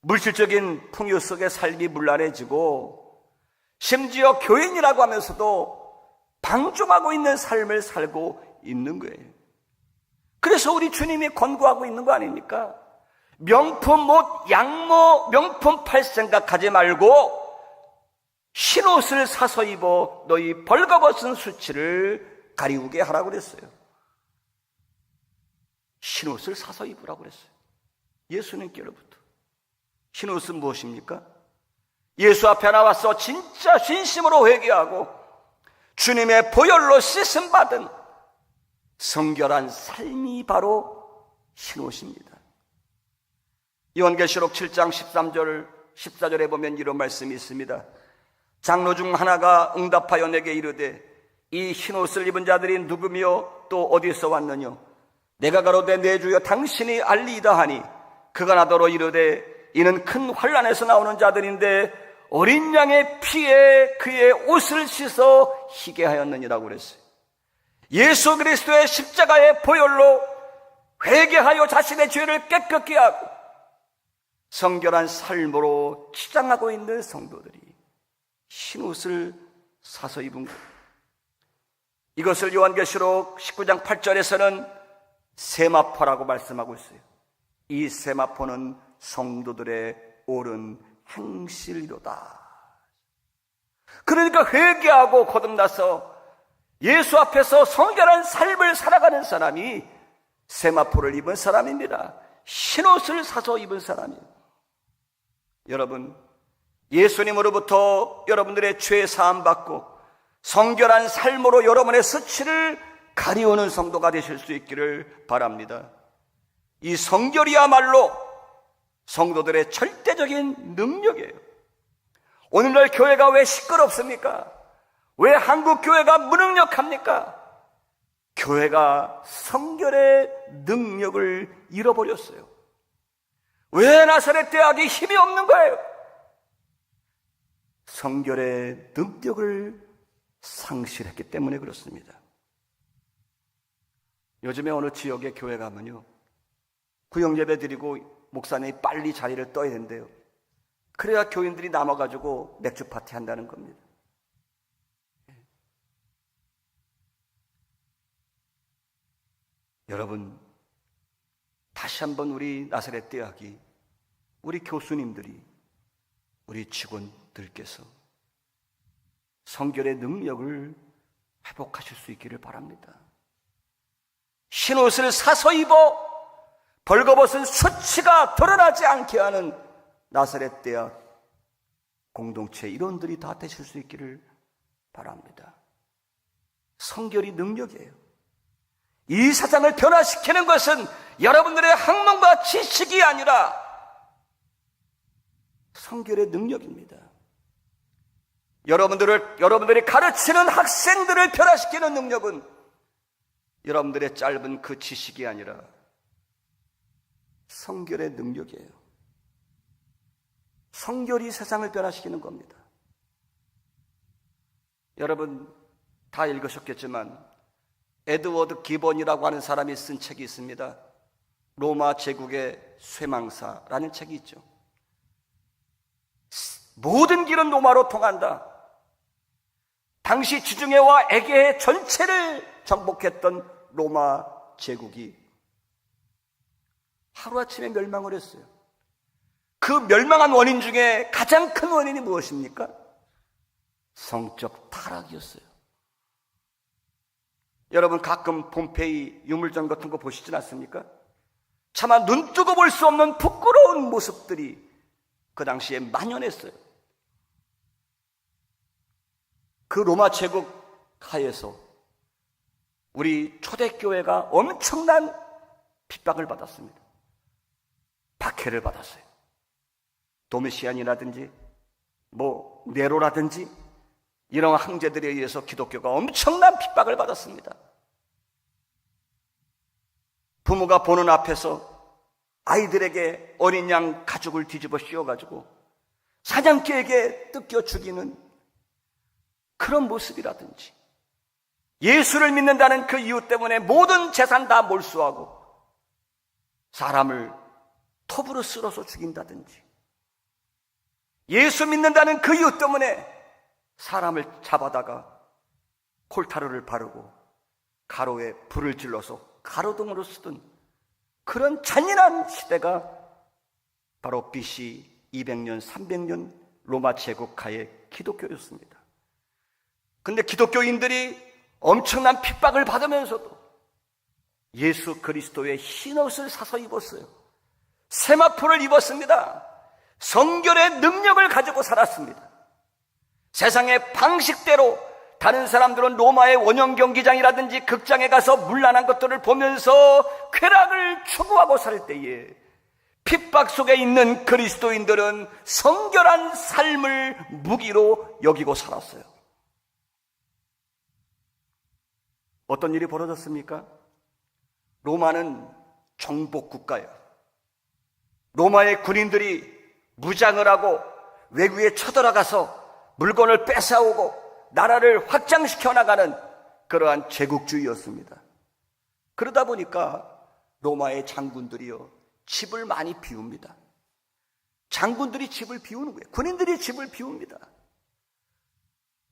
물질적인 풍요 속의 삶이 문란해지고 심지어 교인이라고 하면서도 방종하고 있는 삶을 살고 있는 거예요. 그래서 우리 주님이 권고하고 있는 거 아닙니까? 명품 옷, 양모, 명품 팔 생각하지 말고 흰옷을 사서 입어 너희 벌거벗은 수치를 가리우게 하라고 그랬어요. 흰옷을 사서 입으라고 그랬어요. 예수님께로부터. 흰옷은 무엇입니까? 예수 앞에 나와서 진짜 진심으로 회개하고 주님의 보혈로 씻음받은 성결한 삶이 바로 흰옷입니다. 요한계시록 7장 14절에 보면 이런 말씀이 있습니다. 장로 중 하나가 응답하여 내게 이르되 이 흰옷을 입은 자들이 누구며 또 어디서 왔느냐? 내가 가로되 내 주여 당신이 알리이다 하니 그가 나더러 이르되 이는 큰 환난에서 나오는 자들인데 어린 양의 피에 그의 옷을 씻어 희게 하였느니라고 그랬어요. 예수 그리스도의 십자가의 보혈로 회개하여 자신의 죄를 깨끗게 하고 성결한 삶으로 치장하고 있는 성도들이 흰옷을 사서 입은 것. 이것을 요한계시록 19장 8절에서는 세마포라고 말씀하고 있어요. 이 세마포는 성도들의 옳은 행실이로다. 그러니까 회개하고 거듭나서 예수 앞에서 성결한 삶을 살아가는 사람이 세마포를 입은 사람입니다. 흰옷을 사서 입은 사람이에요. 여러분, 예수님으로부터 여러분들의 죄 사함 받고 성결한 삶으로 여러분의 수치를 가리우는 성도가 되실 수 있기를 바랍니다. 이 성결이야말로 성도들의 절대적인 능력이에요. 오늘날 교회가 왜 시끄럽습니까? 왜 한국 교회가 무능력합니까? 교회가 성결의 능력을 잃어버렸어요. 왜 나사렛 대학이 힘이 없는 거예요? 성결의 능력을 상실했기 때문에 그렇습니다. 요즘에 어느 지역의 교회 가면요, 구역예배 드리고 목사님이 빨리 자리를 떠야 된대요. 그래야 교인들이 남아가지고 맥주 파티 한다는 겁니다. 여러분, 다시 한번 우리 나사렛 대학이, 우리 교수님들이, 우리 직원들께서 성결의 능력을 회복하실 수 있기를 바랍니다. 흰옷을 사서 입어 벌거벗은 수치가 드러나지 않게 하는 나사렛 대학 공동체 일원들이 다 되실 수 있기를 바랍니다. 성결이 능력이에요. 이 세상을 변화시키는 것은 여러분들의 학문과 지식이 아니라 성결의 능력입니다. 여러분들이 가르치는 학생들을 변화시키는 능력은 여러분들의 짧은 그 지식이 아니라 성결의 능력이에요. 성결이 세상을 변화시키는 겁니다. 여러분 다 읽으셨겠지만 에드워드 기본이라고 하는 사람이 쓴 책이 있습니다. 로마 제국의 쇠망사라는 책이 있죠. 모든 길은 로마로 통한다. 당시 지중해와 에게해 전체를 정복했던 로마 제국이 하루아침에 멸망을 했어요. 그 멸망한 원인 중에 가장 큰 원인이 무엇입니까? 성적 타락이었어요. 여러분 가끔 폼페이 유물전 같은 거 보시진 않습니까? 차마 눈뜨고 볼 수 없는 부끄러운 모습들이 그 당시에 만연했어요. 그 로마 제국 하에서 우리 초대교회가 엄청난 핍박을 받았습니다. 박해를 받았어요. 도미시안이라든지 네로라든지 이런 황제들에 의해서 기독교가 엄청난 핍박을 받았습니다. 부모가 보는 앞에서 아이들에게 어린 양 가죽을 뒤집어 씌워가지고 사냥개에게 뜯겨 죽이는 그런 모습이라든지, 예수를 믿는다는 그 이유 때문에 모든 재산 다 몰수하고 사람을 톱으로 쓸어서 죽인다든지, 예수 믿는다는 그 이유 때문에 사람을 잡아다가 콜타르를 바르고 가로에 불을 질러서 가로등으로 쓰던 그런 잔인한 시대가 바로 BC 200년, 300년 로마 제국하의 기독교였습니다. 근데 기독교인들이 엄청난 핍박을 받으면서도 예수 그리스도의 흰옷을 사서 입었어요. 세마포를 입었습니다. 성결의 능력을 가지고 살았습니다. 세상의 방식대로 다른 사람들은 로마의 원형 경기장이라든지 극장에 가서 문란한 것들을 보면서 쾌락을 추구하고 살 때에 핍박 속에 있는 그리스도인들은 성결한 삶을 무기로 여기고 살았어요. 어떤 일이 벌어졌습니까? 로마는 정복국가예요. 로마의 군인들이 무장을 하고 외구에 쳐들어가서 물건을 뺏어오고 나라를 확장시켜 나가는 그러한 제국주의였습니다. 그러다 보니까 로마의 장군들이요, 집을 많이 비웁니다. 장군들이 집을 비우는 거예요. 군인들이 집을 비웁니다.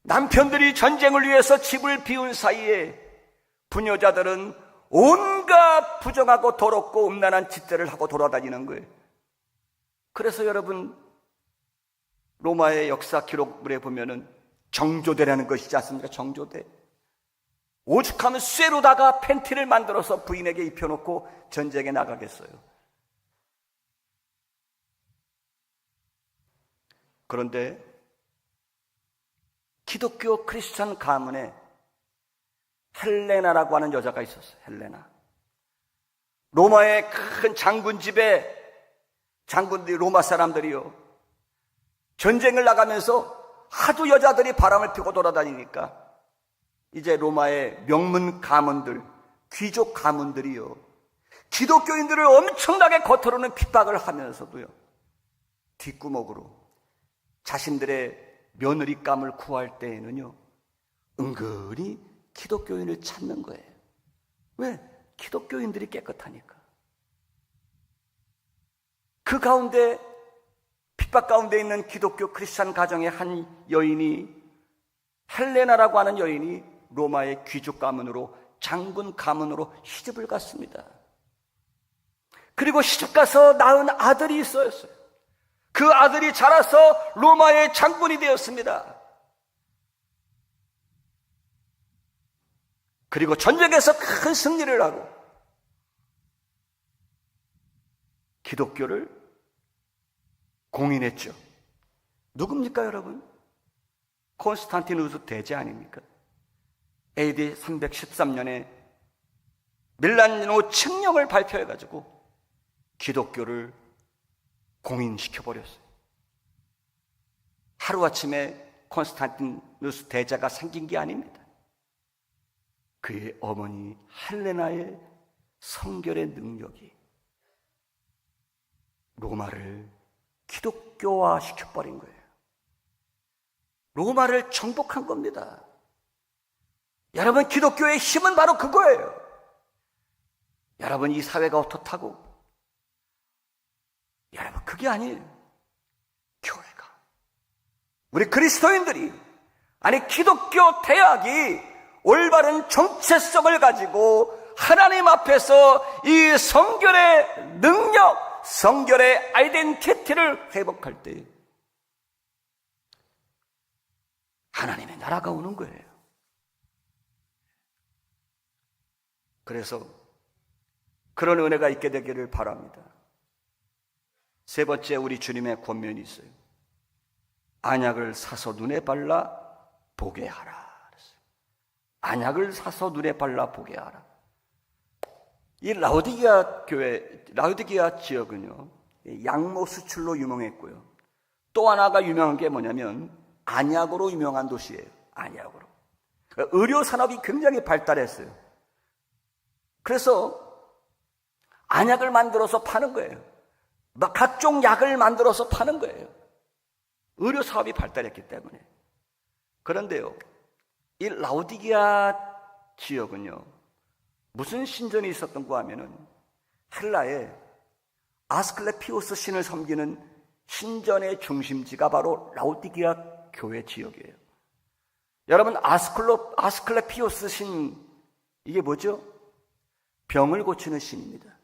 남편들이 전쟁을 위해서 집을 비운 사이에 부녀자들은 온갖 부정하고 더럽고 음란한 짓들을 하고 돌아다니는 거예요. 그래서 여러분 로마의 역사 기록물에 보면은 정조대라는 것이지 않습니까? 정조대. 오죽하면 쇠로다가 팬티를 만들어서 부인에게 입혀놓고 전쟁에 나가겠어요. 그런데 기독교 크리스천 가문에 헬레나라고 하는 여자가 있었어요. 헬레나. 로마의 큰 장군 집에 장군들이, 로마 사람들이요, 전쟁을 나가면서 하도 여자들이 바람을 피고 돌아다니니까 이제 로마의 명문 가문들, 귀족 가문들이요, 기독교인들을 엄청나게 겉으로는 핍박을 하면서도요, 뒷구멍으로 자신들의 며느리감을 구할 때에는요, 은근히 기독교인을 찾는 거예요. 왜? 기독교인들이 깨끗하니까. 그 가운데, 핍박 가운데 있는 기독교 크리스찬 가정의 한 여인이, 헬레나라고 하는 여인이 로마의 귀족 가문으로, 장군 가문으로 시집을 갔습니다. 그리고 시집 가서 낳은 아들이 있었어요. 그 아들이 자라서 로마의 장군이 되었습니다. 그리고 전쟁에서 큰 승리를 하고 기독교를 공인했죠. 누굽니까, 여러분? 콘스탄티누스 대제 아닙니까? AD 313년에 밀라노 칙령을 발표해가지고 기독교를 공인시켜버렸어요. 하루아침에 콘스탄티누스 대제가 생긴 게 아닙니다. 그의 어머니 헬레나의 성결의 능력이 로마를 기독교화 시켜버린 거예요. 로마를 정복한 겁니다. 여러분, 기독교의 힘은 바로 그거예요. 여러분, 이 사회가 어떻다고? 여러분, 그게 아니에요. 교회가, 우리 그리스도인들이, 아니 기독교 대학이 올바른 정체성을 가지고 하나님 앞에서 이 성결의 능력, 성결의 아이덴티티를 회복할 때 하나님의 나라가 오는 거예요. 그래서 그런 은혜가 있게 되기를 바랍니다. 세 번째, 우리 주님의 권면이 있어요. 안약을 사서 눈에 발라 보게 하라. 안약을 사서 눈에 발라 보게 하라. 이 라오디게아 교회, 라오디게아 지역은요, 양모 수출로 유명했고요. 또 하나가 유명한 게 뭐냐면 안약으로 유명한 도시예요. 안약으로. 의료 산업이 굉장히 발달했어요. 그래서 안약을 만들어서 파는 거예요. 막 각종 약을 만들어서 파는 거예요. 의료 사업이 발달했기 때문에. 그런데요, 이 라오디게아 지역은요, 무슨 신전이 있었던가 하면은 헬라에 아스클레피오스 신을 섬기는 신전의 중심지가 바로 라오디게아 교회 지역이에요. 여러분, 아스클레피오스 신, 이게 뭐죠? 병을 고치는 신입니다.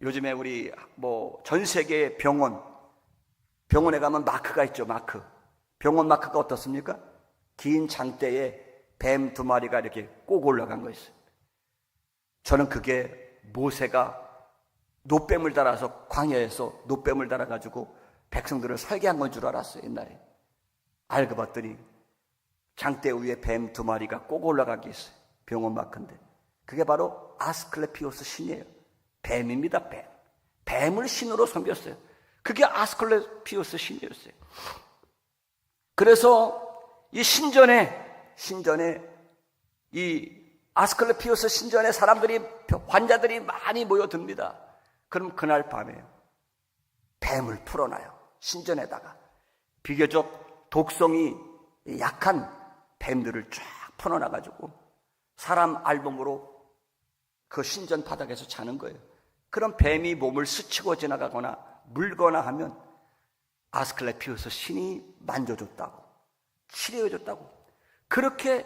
요즘에 우리 전 세계 병원에 가면 마크가 있죠. 마크. 병원 마크가 어떻습니까? 긴 장대에 뱀 2마리가 이렇게 꼭 올라간 거 있어요. 저는 그게 모세가 노뱀을 달아서, 광야에서 노뱀을 달아가지고 백성들을 살게 한 건 줄 알았어요, 옛날에. 알고 봤더니 장대 위에 뱀 2마리가 꼭 올라간 게 있어요. 병원 마크인데. 그게 바로 아스클레피오스 신이에요. 뱀입니다, 뱀. 뱀을 신으로 섬겼어요. 그게 아스클레피오스 신이었어요. 그래서 이 신전에 이 아스클레피오스 신전에 환자들이 많이 모여듭니다. 그럼 그날 밤에 뱀을 풀어놔요. 신전에다가 비교적 독성이 약한 뱀들을 쫙 풀어놔가지고 사람 알몸으로 그 신전 바닥에서 자는 거예요. 그럼 뱀이 몸을 스치고 지나가거나 물거나 하면 아스클레피오스 신이 만져줬다고, 치료해줬다고. 그렇게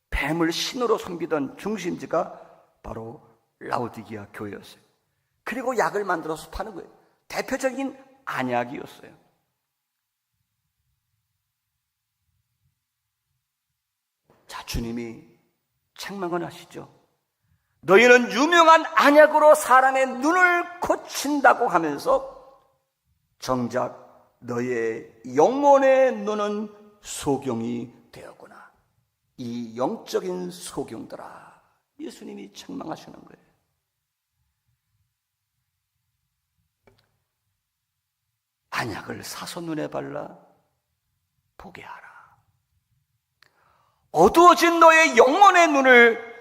뱀을 신으로 섬기던 중심지가 바로 라오디게아 교회였어요. 그리고 약을 만들어서 파는 거예요. 대표적인 안약이었어요. 자, 주님이 책망을 하시죠. 너희는 유명한 안약으로 사람의 눈을 고친다고 하면서 정작 너희의 영혼의 눈은 소경이 되었구나. 이 영적인 소경들아, 예수님이 책망하시는 거예요. 안약을 사서 눈에 발라 보게 하라. 어두워진 너의 영혼의 눈을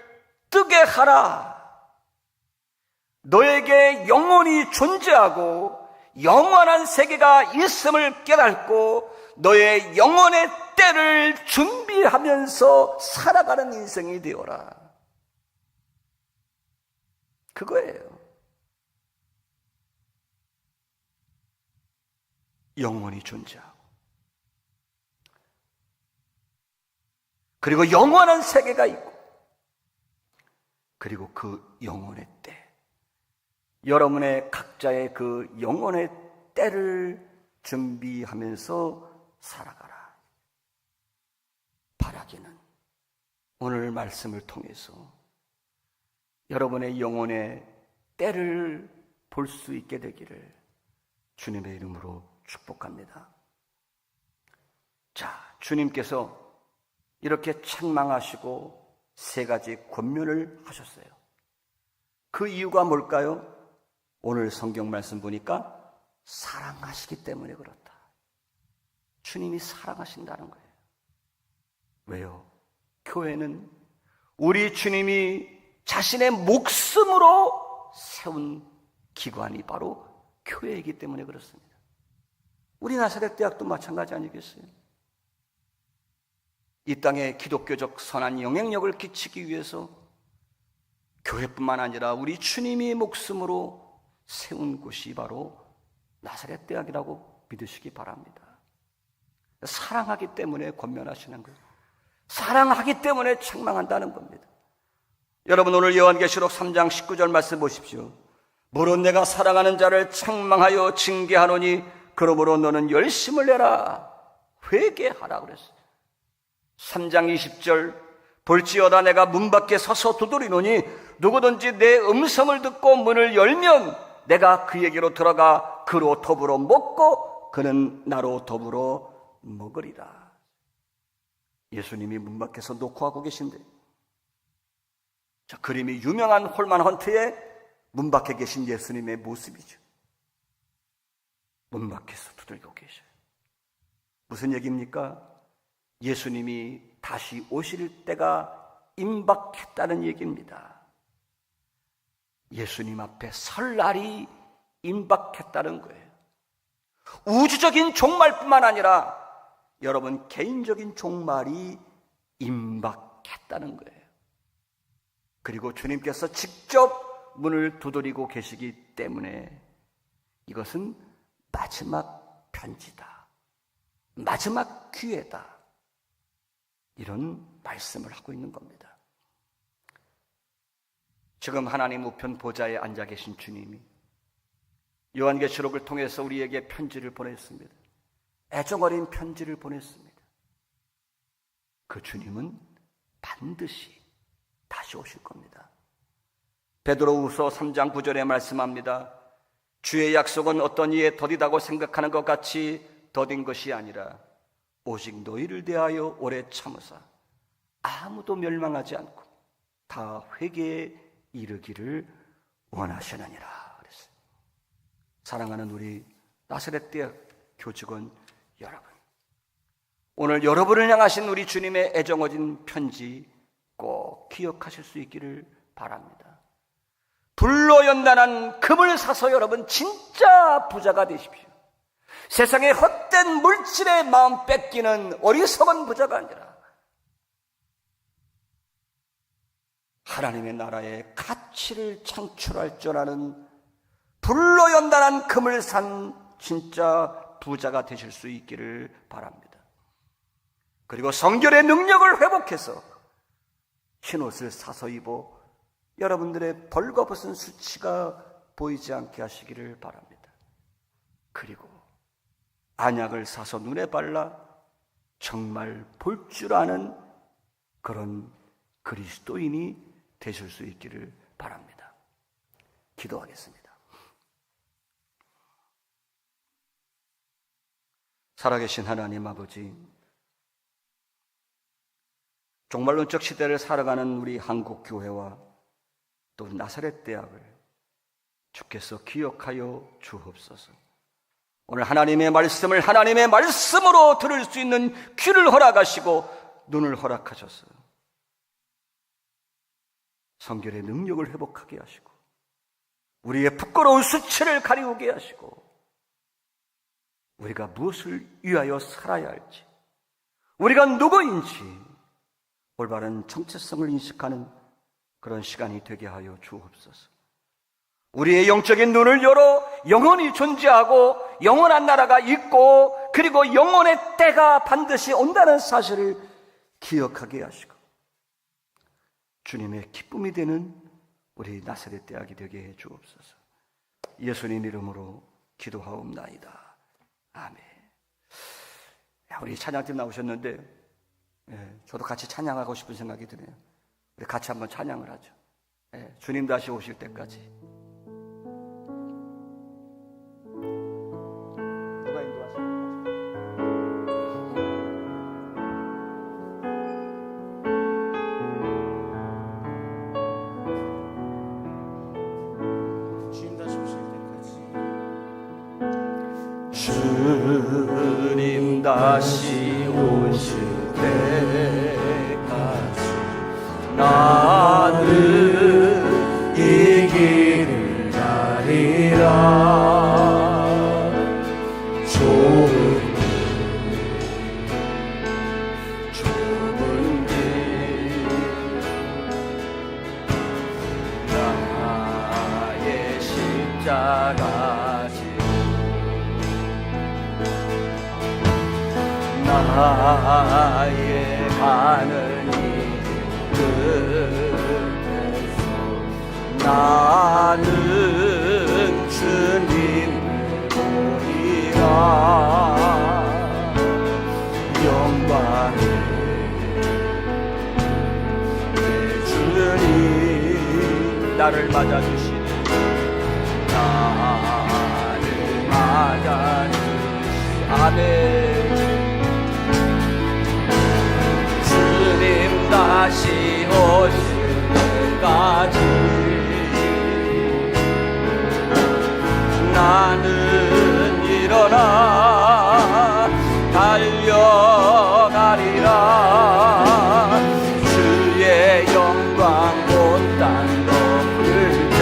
뜨게 하라. 너에게 영혼이 존재하고 영원한 세계가 있음을 깨닫고 너의 영혼의 때를 준비하면서 살아가는 인생이 되어라. 그거예요. 영혼이 존재하고 그리고 영원한 세계가 있고 그리고 그 영혼의 때, 여러분의 각자의 그 영혼의 때를 준비하면서 살아가라. 바라기는 오늘 말씀을 통해서 여러분의 영혼의 때를 볼 수 있게 되기를 주님의 이름으로 축복합니다. 주님께서 이렇게 책망하시고 세 가지 권면을 하셨어요. 그 이유가 뭘까요? 오늘 성경 말씀 보니까 사랑하시기 때문에 그렇다. 주님이 사랑하신다는 거예요. 왜요? 교회는 우리 주님이 자신의 목숨으로 세운 기관이 바로 교회이기 때문에 그렇습니다. 우리 나사렛 대학도 마찬가지 아니겠어요? 이 땅에 기독교적 선한 영향력을 끼치기 위해서 교회뿐만 아니라 우리 주님이 목숨으로 세운 곳이 바로 나사렛 대학이라고 믿으시기 바랍니다. 사랑하기 때문에 권면하시는 거예요. 사랑하기 때문에 책망한다는 겁니다. 여러분, 오늘 요한계시록 3장 19절 말씀 보십시오. 물론 내가 사랑하는 자를 책망하여 징계하노니 그러므로 너는 열심을 내라, 회개하라 그랬어요. 3장 20절 볼지어다 내가 문 밖에 서서 두드리노니 누구든지 내 음성을 듣고 문을 열면 내가 그에게로 들어가 그로 더불어 먹고 그는 나로 더불어 먹으리라. 예수님이 문 밖에서 녹화하고 계신데, 자, 그림이 유명한 홀만 헌트의 문 밖에 계신 예수님의 모습이죠. 문 밖에서 두들겨 계셔요. 무슨 얘기입니까? 예수님이 다시 오실 때가 임박했다는 얘기입니다. 예수님 앞에 설 날이 임박했다는 거예요. 우주적인 종말뿐만 아니라 여러분 개인적인 종말이 임박했다는 거예요. 그리고 주님께서 직접 문을 두드리고 계시기 때문에 이것은 마지막 편지다, 마지막 기회다, 이런 말씀을 하고 있는 겁니다. 지금 하나님 우편 보좌에 앉아 계신 주님이 요한계시록을 통해서 우리에게 편지를 보냈습니다. 애정어린 편지를 보냈습니다. 그 주님은 반드시 다시 오실 겁니다. 베드로후서 3장 9절에 말씀합니다. 주의 약속은 어떤 이에 더디다고 생각하는 것 같이 더딘 것이 아니라 오직 너희를 대하여 오래 참으사 아무도 멸망하지 않고 다 회개에 이르기를 원하시느니라 그랬어요. 사랑하는 우리 나사렛 대학 교직원 여러분, 오늘 여러분을 향하신 우리 주님의 애정어진 편지 꼭 기억하실 수 있기를 바랍니다. 불로 연단한 금을 사서 여러분 진짜 부자가 되십시오. 세상의 헛된 물질에 마음 뺏기는 어리석은 부자가 아니라 하나님의 나라의 가치를 창출할 줄 아는 불로 연단한 금을 산 진짜 부자가 되실 수 있기를 바랍니다. 그리고 성결의 능력을 회복해서 흰옷을 사서 입어 여러분들의 벌거벗은 수치가 보이지 않게 하시기를 바랍니다. 그리고 안약을 사서 눈에 발라 정말 볼 줄 아는 그런 그리스도인이 되실 수 있기를 바랍니다. 기도하겠습니다. 살아계신 하나님 아버지, 종말론적 시대를 살아가는 우리 한국교회와 또 나사렛 대학을 주께서 기억하여 주옵소서. 오늘 하나님의 말씀을 하나님의 말씀으로 들을 수 있는 귀를 허락하시고 눈을 허락하셔서 성결의 능력을 회복하게 하시고 우리의 부끄러운 수치를 가리우게 하시고 우리가 무엇을 위하여 살아야 할지, 우리가 누구인지 올바른 정체성을 인식하는 그런 시간이 되게 하여 주옵소서. 우리의 영적인 눈을 열어 영원히 존재하고 영원한 나라가 있고 그리고 영원의 때가 반드시 온다는 사실을 기억하게 하시고 주님의 기쁨이 되는 우리 나사렛 대학이 되게 해 주옵소서. 예수님 이름으로 기도하옵나이다. 아멘. 우리 찬양팀 나오셨는데 저도 같이 찬양하고 싶은 생각이 드네요. 우리 같이 한번 찬양을 하죠. 주님 다시 오실 때까지. 누가 인도하십니까? 다시 오실 때까지 나는 이 길을 가리라. 좁은 길 나의 십자가 지고 나의 가는 이 끝에서 나는 주님을 보리라. 영광의 내 주님 나를 맞아주시니 나를 맞아주시니 아멘. 주님 다시 오실 때까지 나는 일어나 달려가리라. 주의 영광 온 땅 덮을 때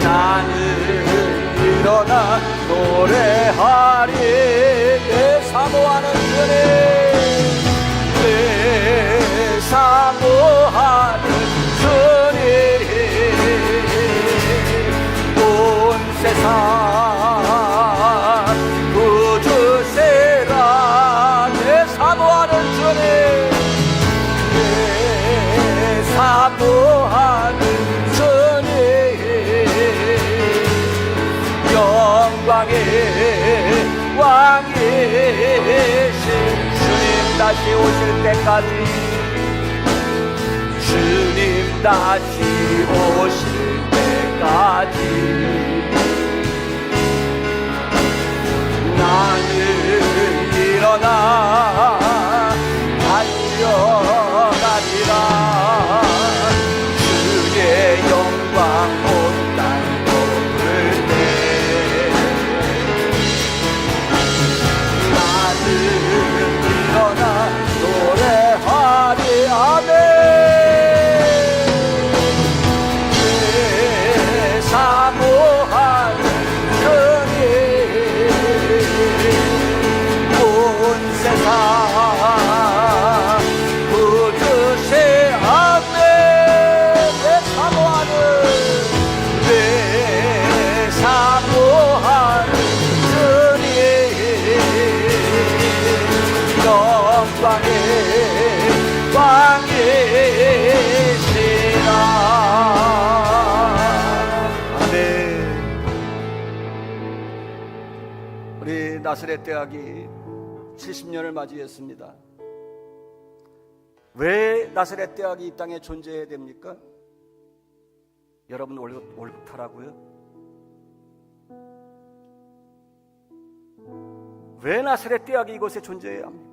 나는 일어나 노래하리. 내 사모하는 주님, 내 사모하는 주님, 온 세상 구주세라. 내 사모하는 주님, 내 사모하는 주님, 영광의 왕이신 주님 다시 오실 때까지, 주님 다시 오실 때까지 나는 일어나 달려가리라. 주의 영광 온 땅 덮을 때 나는 일어나 노래하리. 아멘. 내 사모하는 주님, 온 세상 구주세. 아멘. 내 사모하는, 내 사모하는 주님, 영광의 왕이시라. 아멘. 우리 나사렛 대학이 70년을 맞이했습니다. 왜 나사렛 대학이 이 땅에 존재해야 됩니까? 여러분 옳다라고요? 왜 나사렛 대학이 이곳에 존재해야 합니까?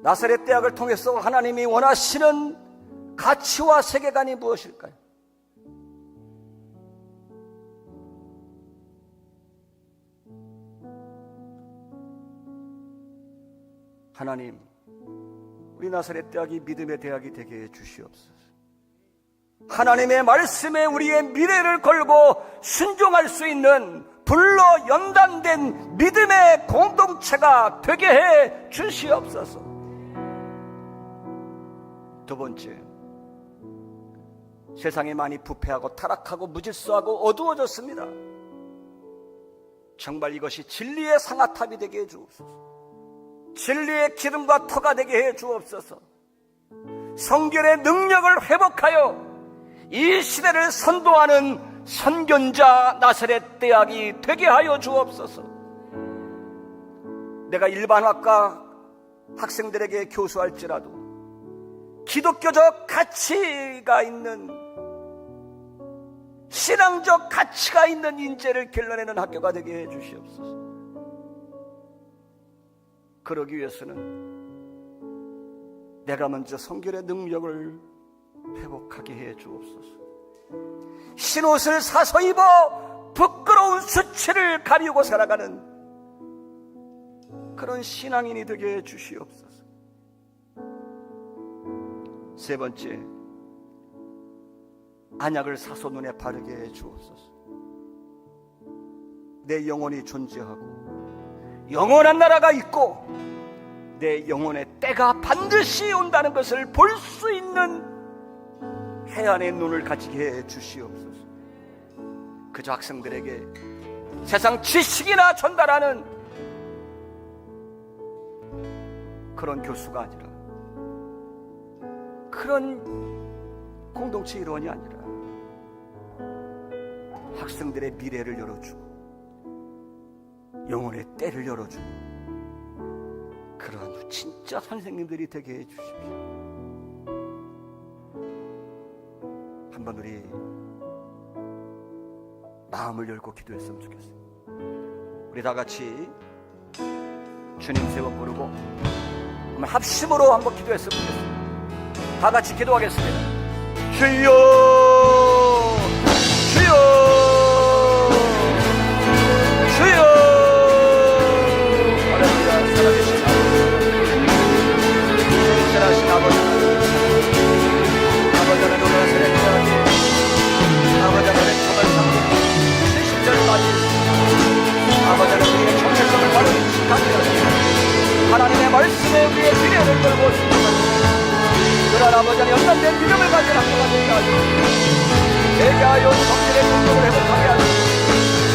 나사렛 대학을 통해서 하나님이 원하시는 가치와 세계관이 무엇일까요? 하나님, 우리 나사렛 대학이 믿음의 대학이 되게 해 주시옵소서. 하나님의 말씀에 우리의 미래를 걸고 순종할 수 있는 불로 연단된 믿음의 공동체가 되게 해 주시옵소서. 두 번째, 세상이 많이 부패하고 타락하고 무질서하고 어두워졌습니다. 정말 이것이 진리의 상아탑이 되게 해 주옵소서. 진리의 기름과 터가 되게 해 주옵소서. 성결의 능력을 회복하여 이 시대를 선도하는 선견자 나사렛 대학이 되게 하여 주옵소서. 내가 일반학과 학생들에게 교수할지라도 기독교적 가치가 있는, 신앙적 가치가 있는 인재를 길러내는 학교가 되게 해 주시옵소서. 그러기 위해서는 내가 먼저 성결의 능력을 회복하게 해 주옵소서. 흰옷을 사서 입어 부끄러운 수치를 가리우고 살아가는 그런 신앙인이 되게 해주시옵소서. 세 번째, 안약을 사소 눈에 바르게 해 주옵소서. 내 영혼이 존재하고 영원한 나라가 있고 내 영혼의 때가 반드시 온다는 것을 볼 수 있는 해안의 눈을 가지게 해 주시옵소서. 그저 학생들에게 세상 지식이나 전달하는 그런 교수가 아니라, 그런 공동체 일원이 아니라 학생들의 미래를 열어주고 영혼의 때를 열어주고 그런 진짜 선생님들이 되게 해주십시오. 한번 우리 마음을 열고 기도했으면 좋겠어요. 우리 다 같이 주님 세워 부르고 한번 합심으로 한번 기도했으면 좋겠어요. 다 같이 기도하겠습니다. 주여, 주여, 주여. 할렐루야. 살아계신 신실하신 아버지, 아버지 하나님 오늘 새벽까지, 아버지 하나님 정말 상급 70절까지 아버지 하나님 우리의 정체성을 바로 인식하며 하나님의 말씀에 우리의 미래를 걸고 있습니다. 그런 아버지 하나님 연단된 믿음을 가진 학교가 되게 하시고 되게 하여 성질의 공동을 회복하게 하시고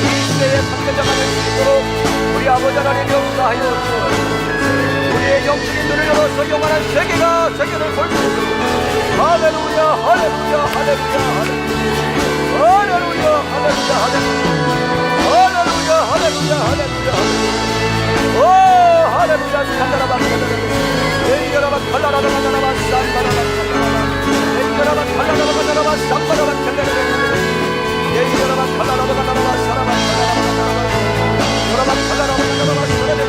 이 시대의 선교자가 될 수 있도록 우리 아버지 하나님 역사하여 주옵소서. 우리의 영적인 눈을 열어서 영원한 세계를 볼 수 있도록 할렐루야, 할렐루야, 할렐루야, 할렐루야, 할렐루야, 할렐루야, 할렐루야, 할렐루야, 할렐루야. 오 할렐루야. 간다라바 에이여라바 칼라라바 간다라바 쌈바라바 간다라바 에이여라바 칼라라바 간다라바 쌈바라바 간다라바 에이여라바 칼라라바 간다라바 사라바 간다라바 칼라라바 간다라바 사라바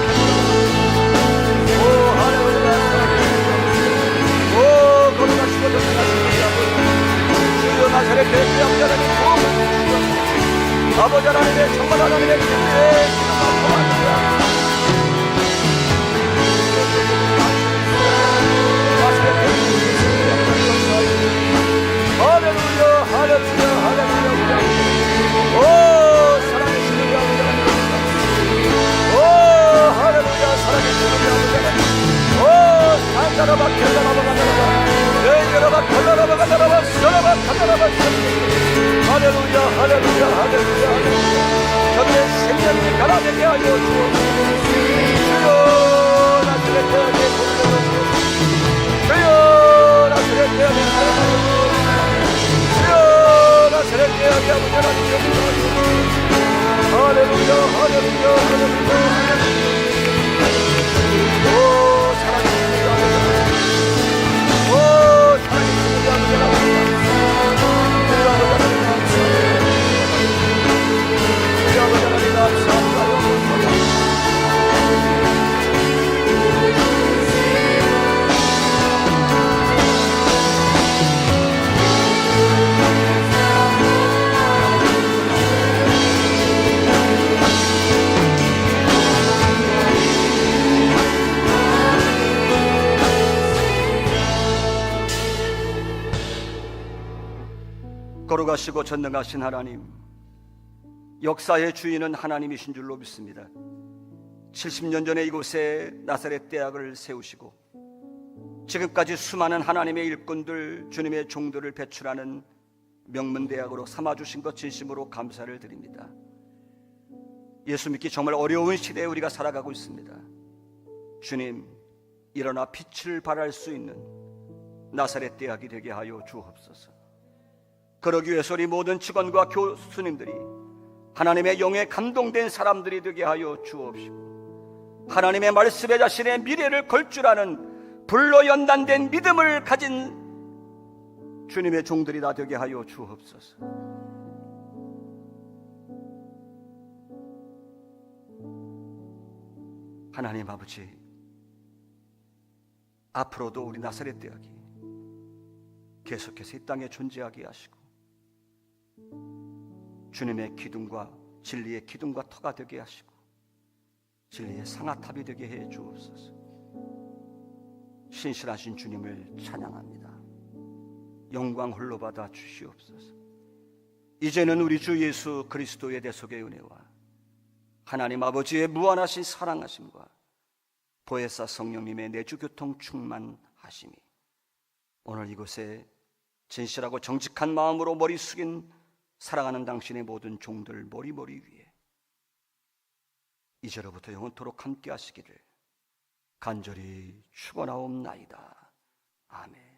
오 할렐루야. 오 거룩하시고 존귀하신 아버지, 주여 나사렛 교회 하나님 도움을 주시옵소서. 아버지 하나님의 정말 하나님의 기도에 기도가 고맙습니다. 할렐루야, 할렐루야, 할렐루야. 오 사랑의 주님 아버지 하나님, 오 할렐루야, 사랑의 주님 아버지 하나님, 오 산다라바 켈라라바 간다라바 에이여라바 칼라라바 간다라바 셔라바 간다라바 할렐루야, 할렐루야, 할렐루야. 저들의 생명이 변화되게 하여 주옵소서. 주여 나사렛 교회에 복종을 주여 나사렛 교회에 주여 나사렛 교회에 아버지 하나님 할렐루야, 할렐루야, 할렐루야. 오 사랑의 주님 아버지, 오 사랑의 주님 아버지 하나님, 우리 아버지 하나님 우리 아버지 하나님 감사합니다. 거룩하시고 전능하신 하나님, 역사의 주인은 하나님이신 줄로 믿습니다. 70년 전에 이곳에 나사렛 대학을 세우시고 지금까지 수많은 하나님의 일꾼들, 주님의 종들을 배출하는 명문대학으로 삼아주신 것 진심으로 감사를 드립니다. 예수 믿기 정말 어려운 시대에 우리가 살아가고 있습니다. 주님, 일어나 빛을 발할 수 있는 나사렛 대학이 되게 하여 주옵소서. 그러기 위해서 우리 모든 직원과 교수님들이 하나님의 영에 감동된 사람들이 되게 하여 주옵시고 하나님의 말씀에 자신의 미래를 걸 줄 아는 불로 연단된 믿음을 가진 주님의 종들이 다 되게 하여 주옵소서. 하나님 아버지, 앞으로도 우리 나사렛 대학이 계속해서 이 땅에 존재하게 하시고 주님의 기둥과 진리의 기둥과 터가 되게 하시고 진리의 상아탑이 되게 해 주옵소서. 신실하신 주님을 찬양합니다. 영광 홀로 받아 주시옵소서. 이제는 우리 주 예수 그리스도의 대속의 은혜와 하나님 아버지의 무한하신 사랑하심과 보혜사 성령님의 내주 교통 충만하심이 오늘 이곳에 진실하고 정직한 마음으로 머리 숙인 사랑하는 당신의 모든 종들 머리 위에 이제로부터 영원토록 함께 하시기를 간절히 축원하옵나이다. 아멘.